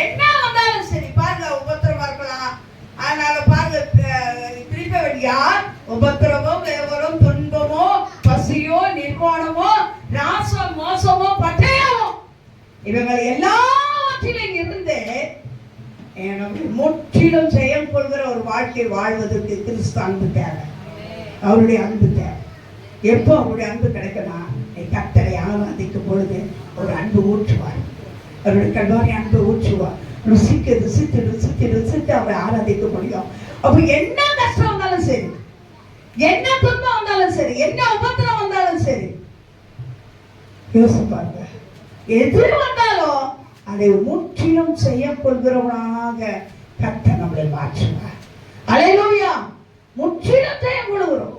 என்ன வந்தாலும் சரி பாருங்க, உபத்திரமா இருக்கலாம், அதனால பாருங்க பிரிப்பவன் யார்? உபத்திரமோ, வேவரம், துன்பமோ, பசியோ, நிர்வாணமோ, நாசம், மோசமோ, பட்டயமோ, இவங்கள் எல்லாவற்றிலும் இருந்து முற்றிலும் ஜெயம் கொள்கிற ஒரு வாழ்க்கை வாழ்வதற்கு கிறிஸ்து அன்பு தேவை, அவருடைய அன்பு தேவை. எப்போ அவருடைய அன்பு கிடைக்கணும்? கர்த்தரை ஆராதிக்கும் பொழுது ஒரு அன்பு ஊற்றுவார், அவருடைய கல்வாரி அன்பு ஊற்றுவார். ருசித்து ருசித்து ருசித்து ருசித்து அவரை ஆராதிக்க முடியும். அப்ப என்ன கஷ்டம் வந்தாலும் சரி, என்ன துன்பம் வந்தாலும் சரி, என்ன உபத்திரம் வந்தாலும் சரி, யோசிப்பாங்க, எது வந்தாலும் அதை முற்றிலும் செய்யப்படுகிறவனாக கர்த்தர் நம்மளை மாற்றுவார். அல்லேலூயா. முற்றிலும் ஜெயம் கொள்கிறோம்.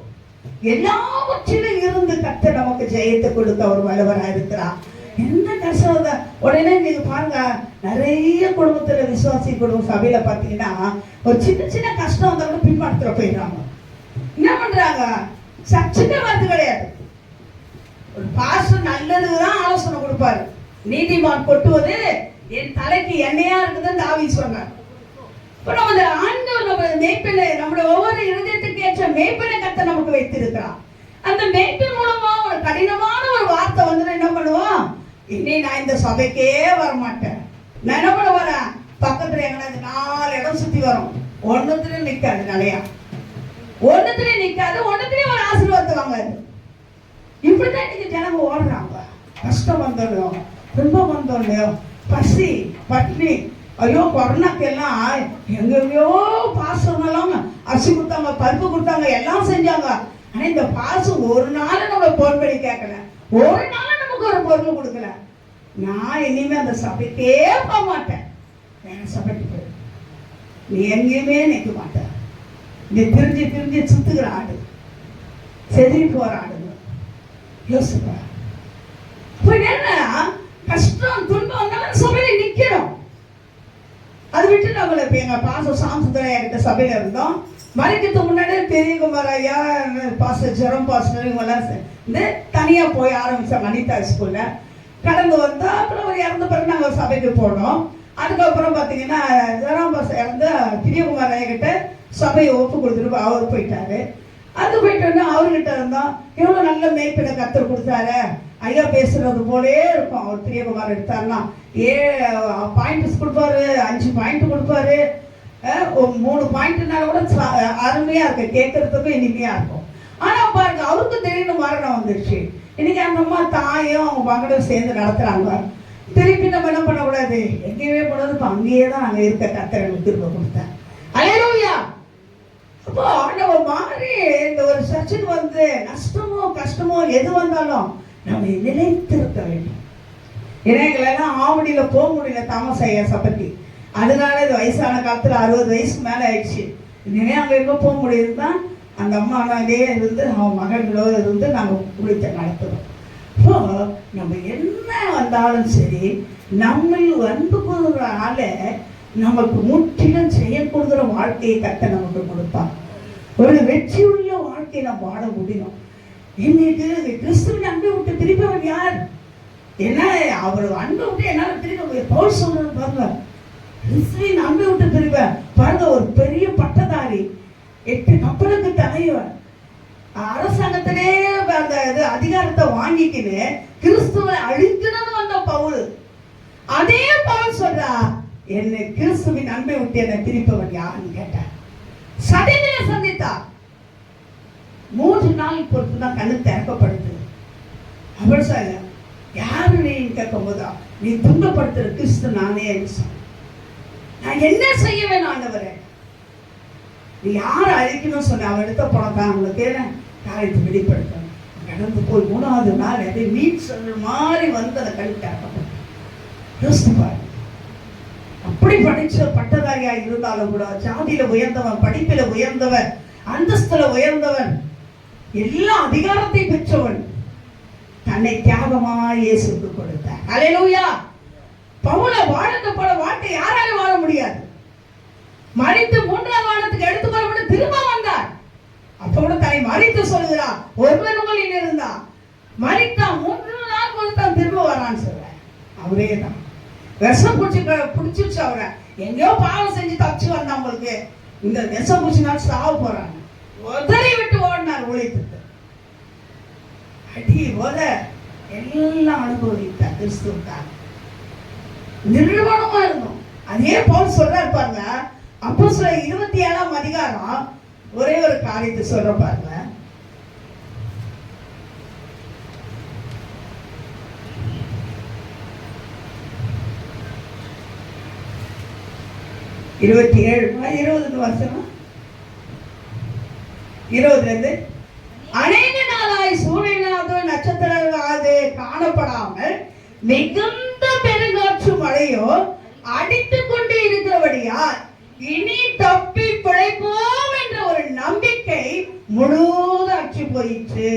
எல்லாவற்றிலும் இருந்து கர்த்தர் நமக்கு ஜெயத்தை கொடுக்க ஒரு வல்லவராக இருக்கிறார். என்ன கஷ்டம் உடனே நீங்க பாருங்க, நிறைய குடும்பத்துல விசுவாசி குடும்ப சபையில பாத்தீங்கன்னா ஒரு சின்ன சின்ன கஷ்டம் வந்தாலும் பின்மாற்றத்துல போயிடுறாங்க. என்ன பண்றாங்க? சர்ச்சுக்கே வரது கிடையாது. ஒரு பாஸ்டர் நல்லதுதான் ஆலோசனை கொடுப்பாரு. நீதிமான் கொட்டுவது என் தலைக்கு எண்ணெயா இருக்குதுன்னு தாவீது சொன்னார். இப்ப நம்ம ஆண்டவர் நம்ம மேய்ப்பனை, நம்மளோட ஒவ்வொரு இருதயத்துக்கு ஏற்ற மேய்ப்பனை கர்த்தர் நமக்கு வைத்திருக்கிறார். அந்த மேய்ப்பன் மூலமா ஒரு கடினமான ஒரு வார்த்தை வந்து என்ன பண்ணுவோம், இனி நான் இந்த சபைக்கே வரமாட்டேன், நான் என்ன பண்ண வரேன், பக்கத்துல எங்கன்னா 4 இடம் சுத்தி வரும், ஒன்னுத்துலயும் நிக்காது, நிலையா ஒன்னுத்துலயும் நிக்காது, ஒன்னுத்துலயும் ஒரு ஆசீர்வாதத்தை வாங்காது. இப்படிதான் இன்னைக்கு ஜனங்க ஓடுறாங்க. கஷ்டம் வந்தோம், துன்பம் வந்தோம், பசி பட்னி, ஐயோ கொரோனாக்கெல்லாம் எங்கெங்கயோ பாசம் அரிசி கொடுத்தாங்க, பருப்பு கொடுத்தாங்க, எல்லாம் செஞ்சாங்க. ஆனா இந்த பாசம் ஒரு நாள் நம்ம போன் பண்ணி கேட்கல, ஒரு நாள் நமக்கு ஒரு பொருள் கொடுக்கல. நான் இனிமே அந்த சபைக்கே போக மாட்டேன், வேற சபைக்கு போய் நீ எங்கேயுமே நிற்க மாட்டேன். நீ திரிஞ்சு திரிஞ்சு சுத்துக்கிற ஆடு, செதிரி போற ஆடுங்க. யோசிப்பா. அப்ப என்ன கஷ்டம் துன்பம் வந்தாலும் சபையில நிக்கணும். அது விட்டு நம்மள இப்ப எங்க பாச சாம்சுந்தரையா கிட்ட சபையில இருந்தோம். மறைக்கிறதுக்கு முன்னாடி பெரியகுமார் ஐயா, பாஸ்டர் ஜெரம் பாஸ்டர் இவங்கெல்லாம் சேர்ந்து தனியா போய் ஆரம்பிச்சாங்க அனிதா ஸ்கூல்ல. கடந்து வந்தா அப்புறம் அவர் இறந்த பிறகு நாங்கள் சபைக்கு போனோம். அதுக்கப்புறம் பார்த்தீங்கன்னா ஜெரம் பாஸ்டர் இறந்து பெரியகுமார் ஐயா கிட்ட சபையை ஒப்பு கொடுத்துட்டு அவர் போயிட்டாரு. அது போயிட்டு அவர்கிட்ட இருந்தோம். எவ்வளோ நல்ல மேய்ப்பினை கற்றுக் கொடுத்தாரு. ஐயா பேசுறது போலே இருக்கும். அவர் பிரியகுமார் எடுத்தாருன்னா 7 பாயிண்ட்ஸ் கொடுப்பாரு, 5 பாயிண்ட் கொடுப்பாரு, 3 பாயிண்ட்னால கூட அருமையா இருக்கு, கேட்கறதுக்கும் இனிமையா இருக்கும். ஆனா பாருங்க, அவருக்கு திடீர்னு மரணம் வந்துருச்சு. இன்னைக்கு அந்த அம்மா தாயும் அவங்க மகளும் சேர்ந்து நடத்துறாங்க. திருப்பி நம்ம என்ன பண்ணக்கூடாது, எங்கேயுமே போனது இப்போ அங்கேயே தான் அங்கே இருக்க கத்தரை திரும்ப கொடுத்தேன். அல்லேலூயா. அப்போ நம்ம மாறி இந்த ஒரு சர்ச்சுக்கு வந்து நஷ்டமோ கஷ்டமோ எது வந்தாலும் நம்ம நிலைத்திருக்க வேண்டும். ஏன்னா எங்களெல்லாம் ஆவடியில போக முடியல தாமஸ் ஐயா சபைக்கு. அதனால இது வயசான காலத்துல 60 வயசுக்கு மேல ஆயிடுச்சு. இனிமே அங்க எங்க போக முடியுதுன்னா அந்த அம்மாவே இருந்து அவன் மகன்களோடு இருந்து நாங்கள் குளித்த நடத்துகிறோம். இப்போ நம்ம என்ன வந்தாலும் சரி, நம்ம அன்பு கொடுக்குற ஆளை நமக்கு முற்றிலும் செய்யப்படுகிற வாழ்க்கையை கட்ட நமக்கு கொடுப்பான். ஒரு வெற்றியுள்ள வாழ்க்கையை நம்ம வாழ முடியும். இன்னைக்கு கிறிஸ்துவின் அன்பை விட்டு பிரிப்பவன் யார்? என்ன அவர் அன்பை விட்டு என்னால பிரிக்க பவுல் சொல்றது பாருங்க. கிறிஸ்துவின் அன்பை விட்டு பிரிப்ப பாருங்க, ஒரு பெரிய பட்டதாரி, 8 கப்பலுக்கு தலைவர், அரசாங்கத்திலே அந்த அதிகாரத்தை வாங்கிக்கின்னு கிறிஸ்துவை அழிக்கணும்னு வந்த பவுல். அதே பவுல் சொல்றா, என்னை கிறிஸ்துவின் அன்பை விட்டு என்னை பிரிப்பவன் யாருன்னு கேட்டார். சதிகளை சந்தித்தார். 3 நாள் பொறுத்து தான் கண்ணு திறக்கப்படுது. அவர் சொல்ல, யாரு நீ கேட்கும் போதா, நீ துன்பப்படுத்துற கிறிஸ்து நானே. நான் என்ன செய்ய வேணும் ஆண்டவரே? நீ யாரை அழிக்கணும்னு சொன்ன, அவன் எடுத்த பணம் தான் அவங்களுக்கு காரியத்தை வெளிப்படுத்தணும். கடந்து போய் 3வது நாள் எதை மீட் சொல்ற மாதிரி வந்து அதை கழித்தாக்கப்பட்ட யோசிப்பார். அப்படி படிச்ச பட்டதாரியா இருந்தாலும் கூட, ஜாதியில உயர்ந்தவன், படிப்பில உயர்ந்தவன், அந்தஸ்துல உயர்ந்தவன், எல்லா அதிகாரத்தை பெற்றவன், தன்னை தியாகமாய் இயேசுவுக்கு கொடுத்தார். அல்லேலூயா. பவுல வாழ்ந்த போல வாழ்க்கை யாராலும் வாழ முடியாது. மரித்து 3ஆம் வானத்துக்கு எடுத்துக்கொள்ள திரும்ப வந்தார். அப்ப கூட தன்னை மரித்து சொல்லுகிறார், ஒருவன் உங்களில் இருந்தா மரித்தா 3 நாள் பொறுத்தான் திரும்ப வரான்னு சொல்ற. அவரே தான் விஷம் பிடிச்சிருச்சு. அவரை எங்கேயோ பாவம் செஞ்சு தப்பிச்சு வந்தவங்களுக்கு இந்த விஷம் பிடிச்சினாலும் சாவ போறாங்க. உதறி விட்டு ஓடினார் ஊழியத்துக்கு. அடி போல எல்லாம் அனுபவித்தார் கிறிஸ்துவுக்காக. நிறுவனமா இருந்தோம். அதே போல் சொல்றாரு பாருங்க, அப்போஸ்தலர் 27ஆம் அதிகாரம் ஒரே ஒரு காரியத்தை சொல்ற பாருங்க. இருபத்தி 20 வருஷம் 20 அநேக நாளாய் சூரியனாவது நட்சத்திரங்களாவது காணப்படாமல் மிகுந்த பெருங்காற்று மழையோ அடித்துக் கொண்டு இருக்கிறபடியா இனி தப்பி பிழைப்போம் என்ற ஒரு நம்பிக்கை முழுவதும் அற்று போயிற்று.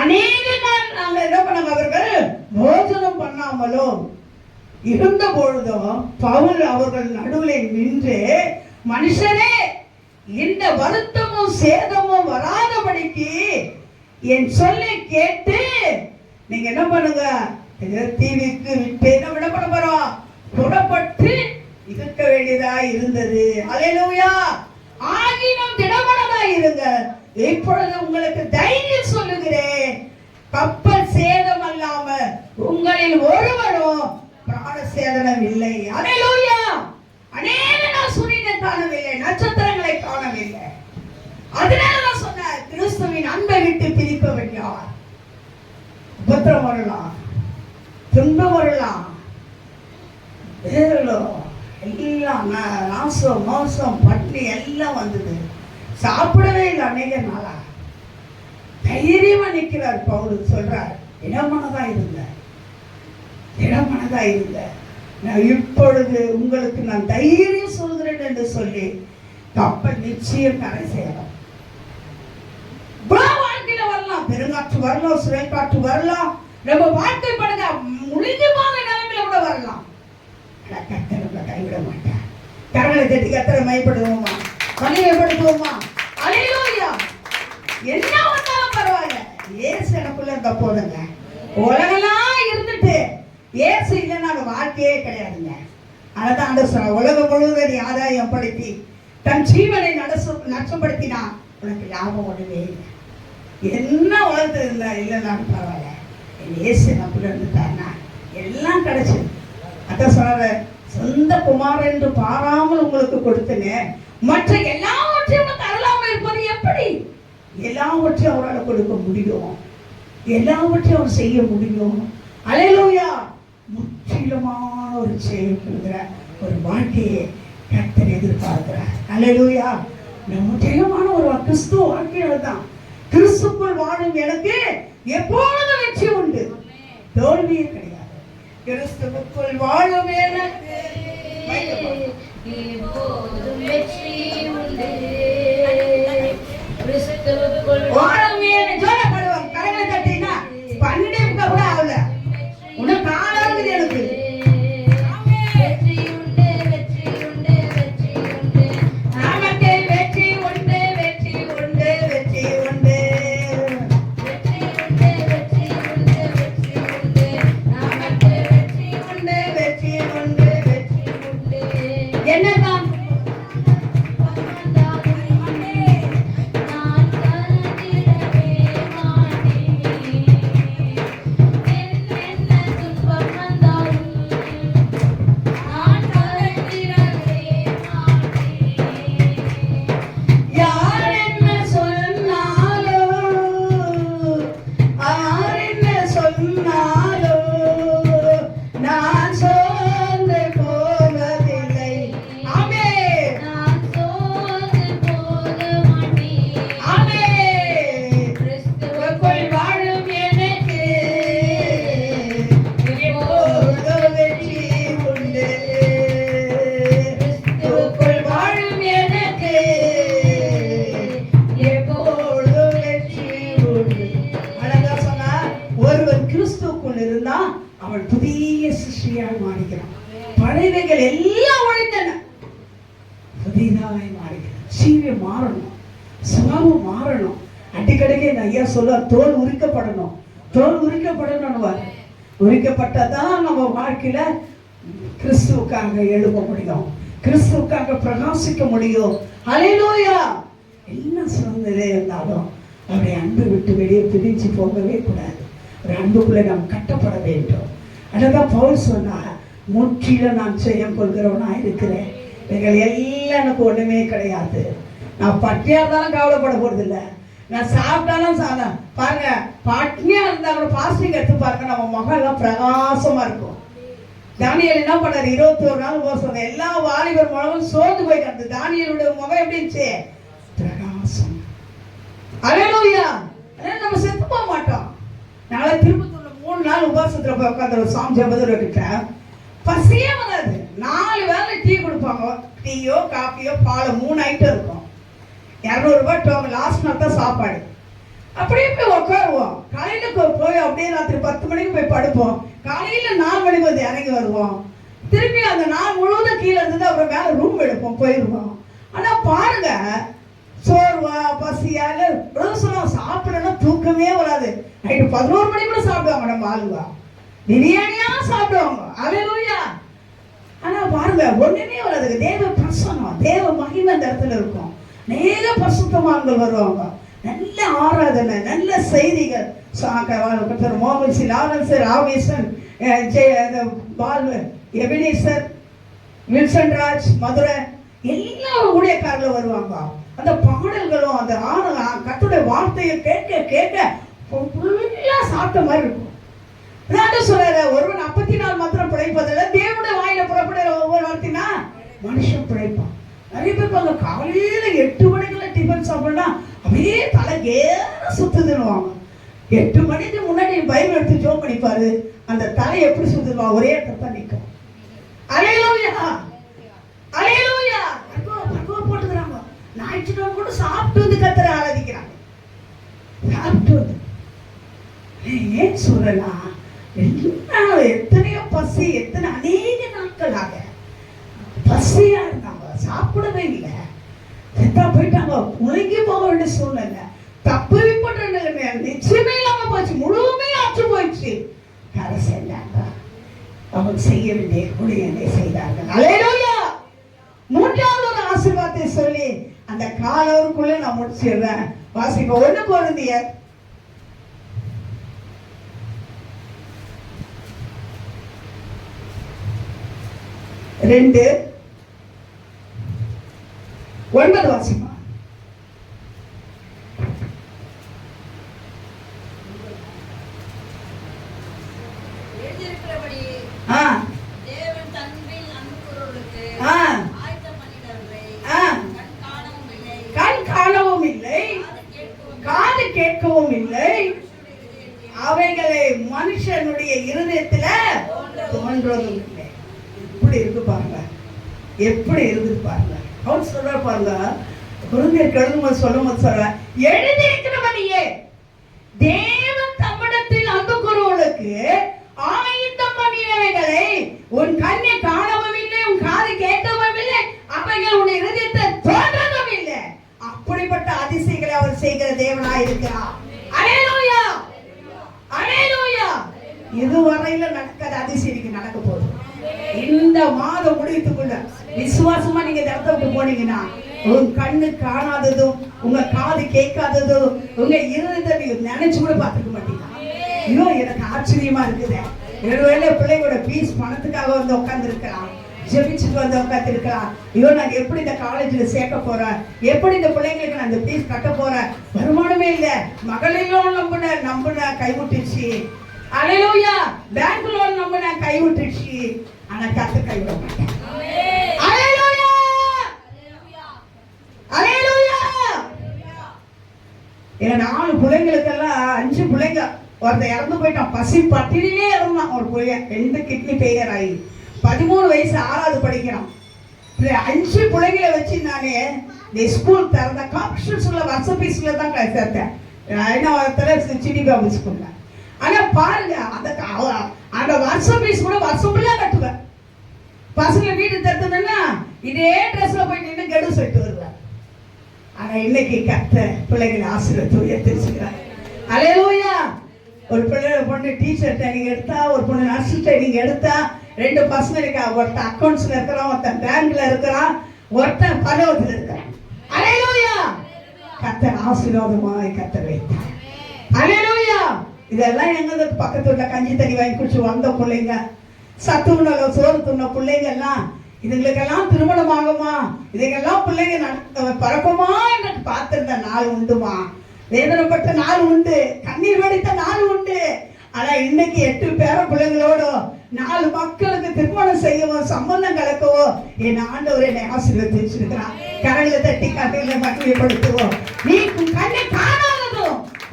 அநேக நாள் நாங்கள் என்ன பண்ணாங்க, அவர்கள் போஜனம் பண்ணாமலும் இருந்த பொழுதும் பவுல் அவர்கள் நடுவில் நின்று, மனுஷனே, இந்த வருத்தமும் சேதமும் வராதபடிக்கு என் சொல்லை கேட்டு நீங்க என்ன பண்ணுங்க, தீவிக்கு விட்டு என்ன பண்ண போறோம், புறப்பட்டு இருக்க வேண்டியதா இருந்தது. அல்லேலூயா. ஆகினும் திடமனதா இருங்க, இப்பொழுது உங்களுக்கு தைரியம் சொல்லுகிறேன், கப்பல் சேதம் அல்லாம உங்களில் ஒருவரும் பிராண சேதனம் இல்லை. அல்லேலூயா. அநேக நாள் சூரியனை காணவில்லை, நட்சத்திரங்களை காணவில்லை. அதனால நான் சொன்னேன், கிறிஸ்துவின் அன்பை விட்டு பிரிப்பவன் யார்? உபத்திரம் வரலாம், துன்பம் வரலாம், எல்லாம் நாசம் மோசம் பட்னி எல்லாம் வந்தது. சாப்பிடவே இல்லை அநேக நாளா. தைரியமா நிற்கிறார் பவுல். சொல்றார், இடமனதா இருங்க, இடமனதா இருங்க, நான் இப்பொழுது உங்களுக்கு நான் தைரியம் சொல்கிறேன் என்று சொல்லி கப்பல் நிச்சயம் கரை சேரும். வாழ்க்கையில வரலாம், பெருங்காற்று வரலாம், சுழல் காற்று வரலாம், நம்ம வாழ்க்கை படுங்க முழுகி போன நிலைமையில கூட வரலாம். கர்த்தர் நம்மளை கைவிட மாட்டார். கரங்களை தட்டி கர்த்தரை மைப்படுவோமா, மகிமைப்படுத்துவோமா. அல்லேலூயா. என்ன வந்தாலும் பரவாயில்ல, இயேசு எனக்குள்ள இருந்த போதுங்க. உலகெல்லாம் இருந்துட்டு இயேசு இல்லைன்னா அந்த வாழ்க்கையே கிடையாதுங்க. அதான் ஆண்டவர் சொல்றார், உலகம் முழுவதும் நீ ஆதாயம் படுத்தி தன் ஜீவனை நஷ்டப்படுத்தினா உனக்கு லாபம் ஒண்ணுமே இல்லை. என்ன உலகத்தில் இருந்தா இல்லைன்னாலும் பரவாயில்ல, இயேசு எனக்குள்ள இருந்துட்டாருன்னா எல்லாம் கிடைச்சது. அதான் சொல்ற, சொந்த குமாரன் என்று பாராமல் உங்களுக்கு கொடுத்தனே, மற்ற எல்லாவற்றையும் தரலாம இருப்பது எப்படி? எல்லாவற்றையும் அவரால் கொடுக்க முடியும், எல்லாவற்றையும் அவர் செய்ய முடியும். அல்லேலூயா. முற்றிலுமான ஒரு செயல்படுகிற ஒரு வாழ்க்கையை கர்த்தர் எதிர்பார்க்கிறார். அல்லேலூயா. முற்றிலுமான ஒரு கிறிஸ்துவ வாழ்க்கையில தான், கிறிஸ்துக்குள் வாழும் எனக்கு எப்பொழுதும் வெற்றி உண்டு, தோல்வியே கிடையாது. கிறிஸ்துவுக்குள் வாழும் எனக்கு எப்போதும் வெற்றி உண்டு. கிறிஸ்துவுக்குள் வாழும் எனக்கு ஜோரப்படுவாங்க. கரங்களை தட்டினா 12 கூட ஆகல, உனக்கு ஆளாகுது எனக்கு. வெற்றி உண்டு, வெற்றி உண்டு, வெற்றி உண்டு. நமக்கு வெற்றி உண்டு, வெற்றி உண்டு, வெற்றி உண்டு. வெற்றி உண்டு, வெற்றி உண்டு, வெற்றி உண்டு. நமக்கு வெற்றி உண்டு, வெற்றி உண்டு, வெற்றி உண்டு. என்னதான் நான் கலந்திடவே மாட்டேன். என்ன துன்பம் வந்தாலும் நான் கலந்திடவே மாட்டேன். யார் என்ன சொன்னாலோ, யார் என்ன சொன்னாலோ நான் சோர்ந்து போவதில்லை. ஆமென், நான் சோர்ந்து போக மாட்டேன். ஆமென். கிறிஸ்துவுக்குள் வாழும் எனக்கு எப்போதும் வெற்றி உண்டு. கிறிஸ்துவுக்குள் வாழும் எனக்கு எப்போதும் வெற்றி உண்டு. அழகா சொன்னா, ஒருவன் கிறிஸ்துவுக்குள் இருந்தா அவன் புதிய சிருஷ்டியாய் மாறுகிறான். பழையவைகள் எல்லாம் ஒழிந்தன, புதிதாய் மாறுகிறான். சீவை மாறணும், சுபாவம் மாறணும். அடிக்கடிக்கு இந்த ஐயா சொல்ல, தோல் உரிக்கப்படணும், தோல் உரிக்கப்படணும். உரிக்கப்பட்டதான் நம்ம வாழ்க்கையில கிறிஸ்துவுக்காக எழுத முடியும், கிறிஸ்துவுக்காக பிரகாசிக்க முடியும். அல்லேலூயா. என்ன சூழ்நிலை இருந்தாலும் அவருடைய அன்பு விட்டு வெளியே பிரிஞ்சு போகவே கூடாது. ஒரு அன்புக்குள்ளே நாம் கட்டப்பட வேண்டும். அதான் பவுல் சொன்னா, முற்றிலும் நான் செய்யம் கொள்கிறவனா இருக்கிறேன், எங்கள் எல்லாம் எனக்கு ஒண்ணுமே கிடையாது. நான் பட்டியா இருந்தாலும் கவலைப்பட போறது இல்லை, நான் சாப்பிட்டாலும் பாருங்க, பட்னியா இருந்தா கூட பாஸ்டிங் எடுத்து பாருங்க, நம்ம முகம் எல்லாம் பிரகாசமா இருக்கும். தானியல் என்ன பண்ணாரு, 21 நாள் உபவாசம். எல்லா வாலிபர் முகமும் சோர்ந்து போய் கிடந்து, தானியலுடைய முகம் எப்படி இருந்துச்சு? பிரகாசம். அல்லேலூயா. நம்ம செத்து போக மாட்டோம். நாளை திருப்பத்தூர்ல 3 நாள் உபவாசத்துல போய் உட்காந்து சாமி ஜெபத்துல கிட்ட பசியே வராது. 4 வேளை டீ கொடுப்பாங்க, டீயோ காஃபியோ பால் 3 ஐட்டம் இருக்கும். 200 ரூபாய் லாஸ்ட் நாள் தான் சாப்பாடு. அப்படியே போய் உட்காருவோம். காலையில போய் அப்படியே ராத்திரி 10 மணிக்கு போய் படுப்போம். காலையில 4 மணிக்கு வந்து இறங்கி வருவோம். திருப்பி அந்த நாள் முழுவதும் கீழே இருந்தது, அப்புறம் மேல ரூம் எடுப்போம், போயிடுவோம். ஆனா பாருங்க, சோர்வா பசியா சொல்லுவோம், சாப்பிடணும் தூக்கமே வராது. நைட்டு 11 மணி கூட சாப்பிடுவாங்க நம்ம ஆளுவா, பிரியாணியா சாப்பிடுவாங்க. அல்லேலூயா. ஆனா பாருங்க, ஒண்ணுமே வராதுங்க. தேவ பிரசன்னம், தேவ மகிமை அந்த இடத்துல இருக்கும். நேர பரிசுத்தவான்கள் வருவாங்க, நல்ல ஆராதனை, நல்ல செய்திகள். மோகன் சி லாரன்சர், ஆவேசன், எபினேசர், வில்சன் ராஜ், மதுரை, எல்லாரும் ஊழியக்காரர்கள் வருவாங்க. அந்த பாடல்களும் அந்த கர்த்தருடைய வார்த்தையை கேட்க கேட்க ஃபுல்லா சாப்பிட்ட மாதிரி இருக்கும். சொல்ற, ஒருவன் 40 மாத்திரம் பிழைப்பதில்லை, தேவனுடைய வாயில புறப்படுற ஒவ்வொரு வார்த்தைனா மனுஷன் பிழைப்பான். நிறைய பேர் காலையில 8 மணிக்குள்ள டிஃபன் சாப்பிடா அப்படியே தலை ஏற சுத்துதுன்னுவாங்க. 8 மணிக்கு முன்னாடி பைபிள் எடுத்து ஜோம் பண்ணிப்பாரு, அந்த தலை எப்படி சுத்துவா, ஒரே இடத்துல நிற்கும். அல்லேலூயா, அல்லேலூயா. போட்டுக்கிறாங்க. ஞாயிற்றுக்கிழமை கூட சாப்பிட்டு வந்து கர்த்தரை ஆராதிக்கிறாங்க. சாப்பிட்டு வந்து ஏன் சொல்லலாம், எத்தனையோ பசி, எத்தனை அநேக நாட்களாக பசியா இருந்தாங்க, சாப்பிடவே இல்லை, செத்தா போயிட்டாங்க, முழுங்கி போக வேண்டிய சூழ்நிலை, தப்பு விப்பட்ட நிச்சயமே இல்லாம போச்சு, முழுமே ஆற்று போயிடுச்சு. கரை செஞ்சாங்க, அவங்க செய்ய வேண்டிய ஊழியங்களை செய்தார்கள். அல்லேலூயா. மூன்றாவது ஒரு ஆசீர்வாதத்தை சொல்லி அந்த காலவருக்குள்ள நான் முடிச்சிடுறேன். வாசிப்போம். 1 கொரிந்தியர் 2:9 வாசிப்போம். எழுதியிருக்கிறபடி ஆ தேவன் தன்பில் அன்புள்ளவர்களுக்கு ஆ ஆயத்தம் பண்ணினவர்களை ஆ கண் காணவும் இல்லை, கண் காணவும் இல்லை, காது கேட்கவும் இல்லை, அவைகளை மனுஷனுடைய இருதயத்துல தோன்றதும் இல்லை. எப்படி இருக்கு பாருங்க, எப்படி இருக்குது பாருங்க. அவர் சொல்ற பாருங்க, குருந்தியர் எழுதும்போது சொல்லும்போது சொல்ற, எழுதியிருக்கிறபடியே தேவன் தம்மிடத்தில் அன்பு கூறுவர்களுக்கு ஆயத்தம் பண்ணினவைகளை உன் கண்ணை காணவும் இல்லை, உன் காது கேட்கவும் இல்லை, அவைகள் உன் இருதயத்தை தோன்றதும் இல்லை. அப்படிப்பட்ட அதிசயங்களை அவர் செய்கிற தேவனாய் இருக்கிறார். அல்லேலூயா, அல்லேலூயா. இதுவரையில நடக்காத அதிசயம் நடக்க போகுது. இந்த மாதம் முடிவுக்குள்ள விசுவாசமா நீங்க இந்த இடத்த விட்டு போனீங்கன்னா உங்க கண்ணு காணாததும், உங்க காது கேட்காததும், உங்க இருதயத்தை நீங்க நினைச்சு கூட பார்த்துக்க மாட்டீங்க. இன்னும் எனக்கு ஆச்சரியமா இருக்குது. ஒருவேளை பிள்ளைங்களோட பீஸ் பணத்துக்காக வந்து உட்கார்ந்து இருக்கலாம், ஜெபிச்சுட்டு வந்து உட்காந்து இருக்கலாம். ஐயோ நான் எப்படி இந்த காலேஜ்ல சேர்க்க போறேன், எப்படி இந்த பிள்ளைங்களுக்கு நான் இந்த பீஸ் கட்ட போறேன், வருமானமே இல்ல, மகளிரும் நம்பின கைவிட்டுச்சு. அல்லேலூயா. பேங்க் லோன் நம்பின கைவிட்டுச்சு. ஆனா கத்து கைவிட மாட்டேன். அல்லேலூயா, அல்லேலூயா. என் 4 பிள்ளைங்களுக்கெல்லாம் 5 பிள்ளைங்க, ஒருத்தர் இறந்து போயிட்டான், பசி பட்டினிலே இருந்தான். ஒரு பையன் 2 கிட்னி ஃபெயிலியர் ஆகி 13 வயசு 6வது படிக்கிறான். 5 பிள்ளைங்களை வச்சு நானே இந்த ஸ்கூல் திறந்த காம்படிஷன் ஸ்கூல்ல வருஷ பீஸ்ல தான் சேர்த்தேன். சிடிபி ஆஃபீஸ் ஸ்கூல்ல. ஆனா பாருங்க, அந்த வருஷ பீஸ் கூட வருஷம் ஃபுல்லா கட்டுவேன். பசங்க வீடு தட்டுனா இதே ட்ரெஸ்ல போய் நின்று கெடு சொல்லிட்டு வருவேன். ஆனா இன்னைக்கு கத்த பிள்ளைகளை ஆசீர்வாதத்தை உயர்த்திருக்கிறார். அல்லேலூயா. ஒரு பொண்ணு டீச்சர் ட்ரைனிங் எடுத்தா, ஒரு பொண்ணு நர்ஸ் ட்ரைனிங் எடுத்தா, 2 பசங்க இருக்கா. ஒருத்தன் அக்கௌண்ட்ஸ்ல இருக்கிறான், ஒருத்தன் பேங்க்ல இருக்கிறான், ஒருத்தன் பரவத்துல இருக்கிறான். அல்லேலூயா. கர்த்தர் ஆசீர்வாதமாய் கர்த்தர் வைத்தார். அல்லேலூயா. இதெல்லாம் எங்க பக்கத்து வீட்டுல கஞ்சி தண்ணி வாங்கி குடிச்சு வந்த பிள்ளைங்க, சத்து உணவு சோறு துண்ண பிள்ளைங்க எல்லாம், இதுங்களுக்கெல்லாம் திருமணம் ஆகுமா, இதுக்கெல்லாம் பிள்ளைங்க பறக்குமா என்று பார்த்திருந்த நாள் உண்டுமா, வேதனைப்பட்ட நாள் உண்டு, கண்ணீர் வடித்த நாள் உண்டு. ஆனா இன்னைக்கு 8 பேர பிள்ளைங்களோட 4 மக்களுக்கு திருமணம் செய்யவும் சம்பந்தம் கலக்கவோ என் ஆண்டவர் என்னை ஆசீர்வதிச்சிருக்கிறார். கரங்களை தட்டி கதையில மகிமைப்படுத்துவோம். நீ கண்ணை காணாததோ,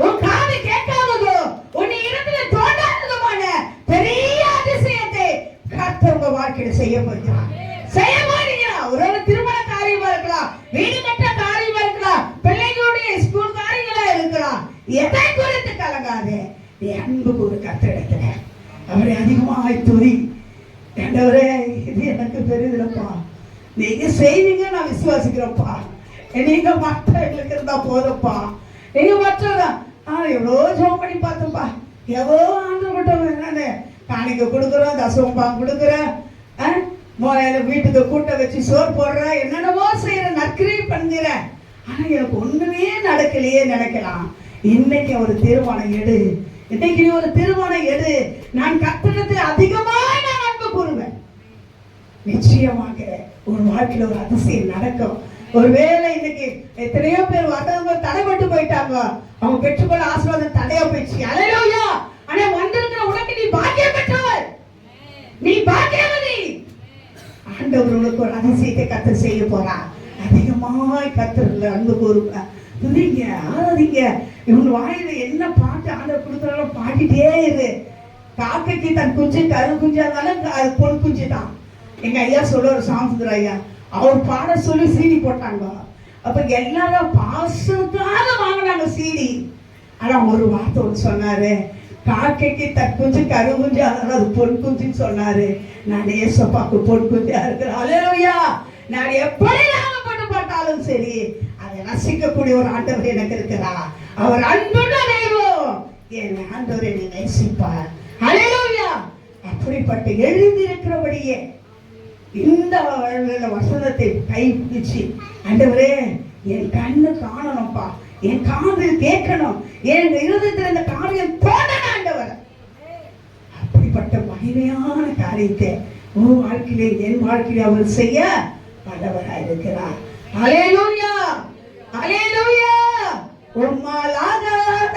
உன் காது கேட்காததோ, உன் இடத்துல தோன்றாததுமான பெரிய அதிசயத்தை கர்த்தர் உங்க வாழ்க்கையில செய்ய போகிறார், செய்ய போகிறார். ஒரு திருமண காரியமா இருக்கலாம், வீடு கட்ட காரியமா இருக்கலாம், பிள்ளைகளுடைய ஸ்கூல் காரியங்களா இருக்கலாம். எதை குறித்து கலங்காது, நீ அன்பு கூறு கர்த்தரிடத்துல அவரை அதிகமாய் துதி. ஆண்டவரே இது எனக்கு பெரியதுலப்பா, நீங்க செய்வீங்க நான் விசுவாசிக்கிறப்பா, நீங்க மற்றவங்களுக்கு இருந்தா போதப்பா, நீங்க மற்றவங்க எவ்வளோ ஜோம் பண்ணி பார்த்தோம்ப்பா, எவ்வளோ ஆண்டு என்னன்னு காணிக்க கொடுக்குறோம், தசவம் கொடுக்குறேன், வீட்டுக்கு கூட்ட வச்சு சோறு போடுற, என்னென்னமோ செய்யற, நற்கிரி பண்ணுற. ஆனா எனக்கு ஒண்ணுமே நடக்கலையே நினைக்கலாம். இன்னைக்கு ஒரு தீர்மானம் எடு, இன்னைக்கு நீ ஒரு தீர்மானம் எடு. நான் கர்த்தரிடத்தில் அதிகமாக நான் அன்பு கூறுவேன். நிச்சயமாக ஒரு வாழ்க்கையில ஒரு அதிசயம் நடக்கும். ஒருவேளை இன்னைக்கு எத்தனையோ பேர் வந்தவங்க தடைப்பட்டு போயிட்டாங்க, அவங்க பெற்றுக்கொள்ள ஆசீர்வாதம் தடையா போயிடுச்சு. அல்லேலூயா. ஆனா வந்திருக்கிற உனக்கு நீ பாக்கியம் பெற்றவர், நீ பாக்கியவதி. ஆண்டவர் உனக்கு ஒரு அதிசயத்தை கர்த்தர் செய்ய போறார். அதிகமாய் கர்த்தர்ல அன்பு கூறுங்க, துதிங்க, ஆராதிங்க. இவங்க வாயில என்ன பாட்டு ஆண்டவர் கொடுக்குறாலும் பாடிட்டே இரு. காக்கைக்கு தன் குஞ்சு கரு குஞ்சா இருந்தாலும் அது பொன் குஞ்சு தான். எங்க ஐயா சொல்ல ஒரு சாமிசுந்தர ஐயா, அவர் பாட சொல்லி சீடி போட்டாங்க. அப்ப எல்லாரும் பாசத்தால வாங்கினாங்க சீடி. ஆனா ஒரு வார்த்தை ஒன்று சொன்னாரு, காக்கைக்கு தற்குஞ்சு கருகுஞ்சு, அதனால அது பொன் குஞ்சுன்னு சொன்னாரு. நான் ஏசப்பாக்கு பொன் குஞ்சா இருக்கிறேன். அல்லேலூயா. நான் எப்படி நாமப்பட்டாலும் சரி, அதை ரசிக்கக்கூடிய ஒரு ஆண்டவர் எனக்கு இருக்கிறார். அவர் அன்புள்ள தெய்வம். என் ஆண்டவர் என்னை நேசிப்பார். அல்லேலூயா. அப்படிப்பட்ட எழுதியிருக்கிறபடியே இந்த வசனத்தை கை பிடிச்சு, ஆண்டவரே என் கண்ணு காணணும்ப்பா, என் காது கேட்கணும், என் இருதயத்தில் இந்த காரியம் தோணணும் ஆண்டவர். அப்படிப்பட்ட மகிமையான காரியத்தை உன் வாழ்க்கையிலே என் வாழ்க்கையிலே அவர் செய்ய வல்லவராய் இருக்கிறார். அல்லேலூயா. அல்லேலூயா. உம்மால் ஆகாத